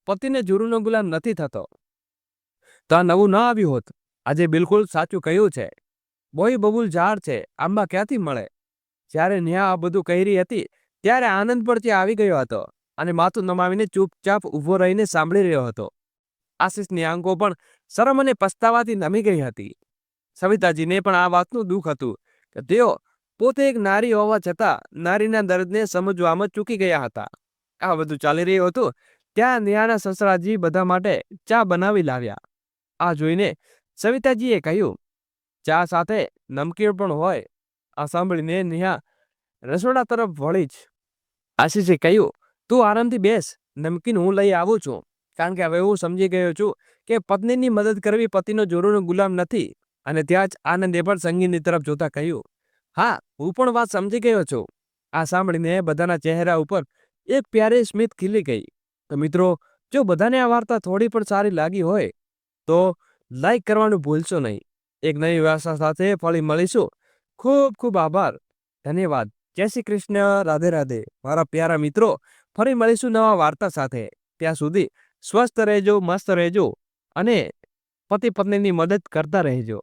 [SPEAKER 1] પતિને જોરુનો ગુલામ નથી થતો, તો આ નવું ન આવ્યું હોત. આજે બિલકુલ સાચું કહ્યું છે. બોય બબુલ ઝાડ છે, આંબા ક્યાંથી મળે? જ્યારે નેહા આ બધું કહી રહી હતી ત્યારે આનંદ પણ ત્યાં આવી ગયો હતો અને માથું નમાવીને ચૂપચાપ ઊભો રહીને સાંભળી રહ્યો હતો. આશીષની આંખો પણ શરમ અને પસ્તાવાથી નમી ગઈ હતી. સવિતાજીને પણ આ વાતનું દુઃખ હતું કે તેઓ પોતે એક નારી હોવા છતાં નારીના દર્દને સમજવામાં ચૂકી ગયા હતા. આ બધું ચાલી રહ્યું હતું ત્યાં નેહાના સસરાજી બધા માટે ચા બનાવી લાવ્યા. આ જોઈને સવિતાજીએ કહ્યું, ચા સાથે નમકીન પણ હોય. આ સાંભળીને નેહા રસોડા તરફ વળી જ. આશીષે કહ્યું, તું આરામથી બેસ, નમકીન હું લઈ આવું છું. કારણ કે હવે હું સમજી ગયો છું કે પત્નીની મદદ કરવી પતિનો જોરુનો ગુલામ નથી. અને ત્યાં જ આનંદે પણ સંગીતની તરફ જોતા કહ્યું, હા, હું પણ વાત સમજી ગયો છું. આ સાંભળીને બધાના ચહેરા ઉપર એક પ્યારી સ્મિત ખીલી ગઈ. તો મિત્રો, જો બધાને આ વાર્તા થોડી પણ સારી લાગી હોય તો લાઈક કરવાનું ભૂલશો નહીં. એક નવી વાર્તા સાથે ફરી મળીશું. ખૂબ ખૂબ આભાર. ધન્યવાદ. જય શ્રી કૃષ્ણ. રાધે રાધે મારા પ્યારા મિત્રો. ફરી મળીશું નવા વાર્તા સાથે. ત્યાં સુધી સ્વસ્થ રહેજો, મસ્ત રહેજો. અને પતિ પત્નીની મદદ કરતા રહેજો.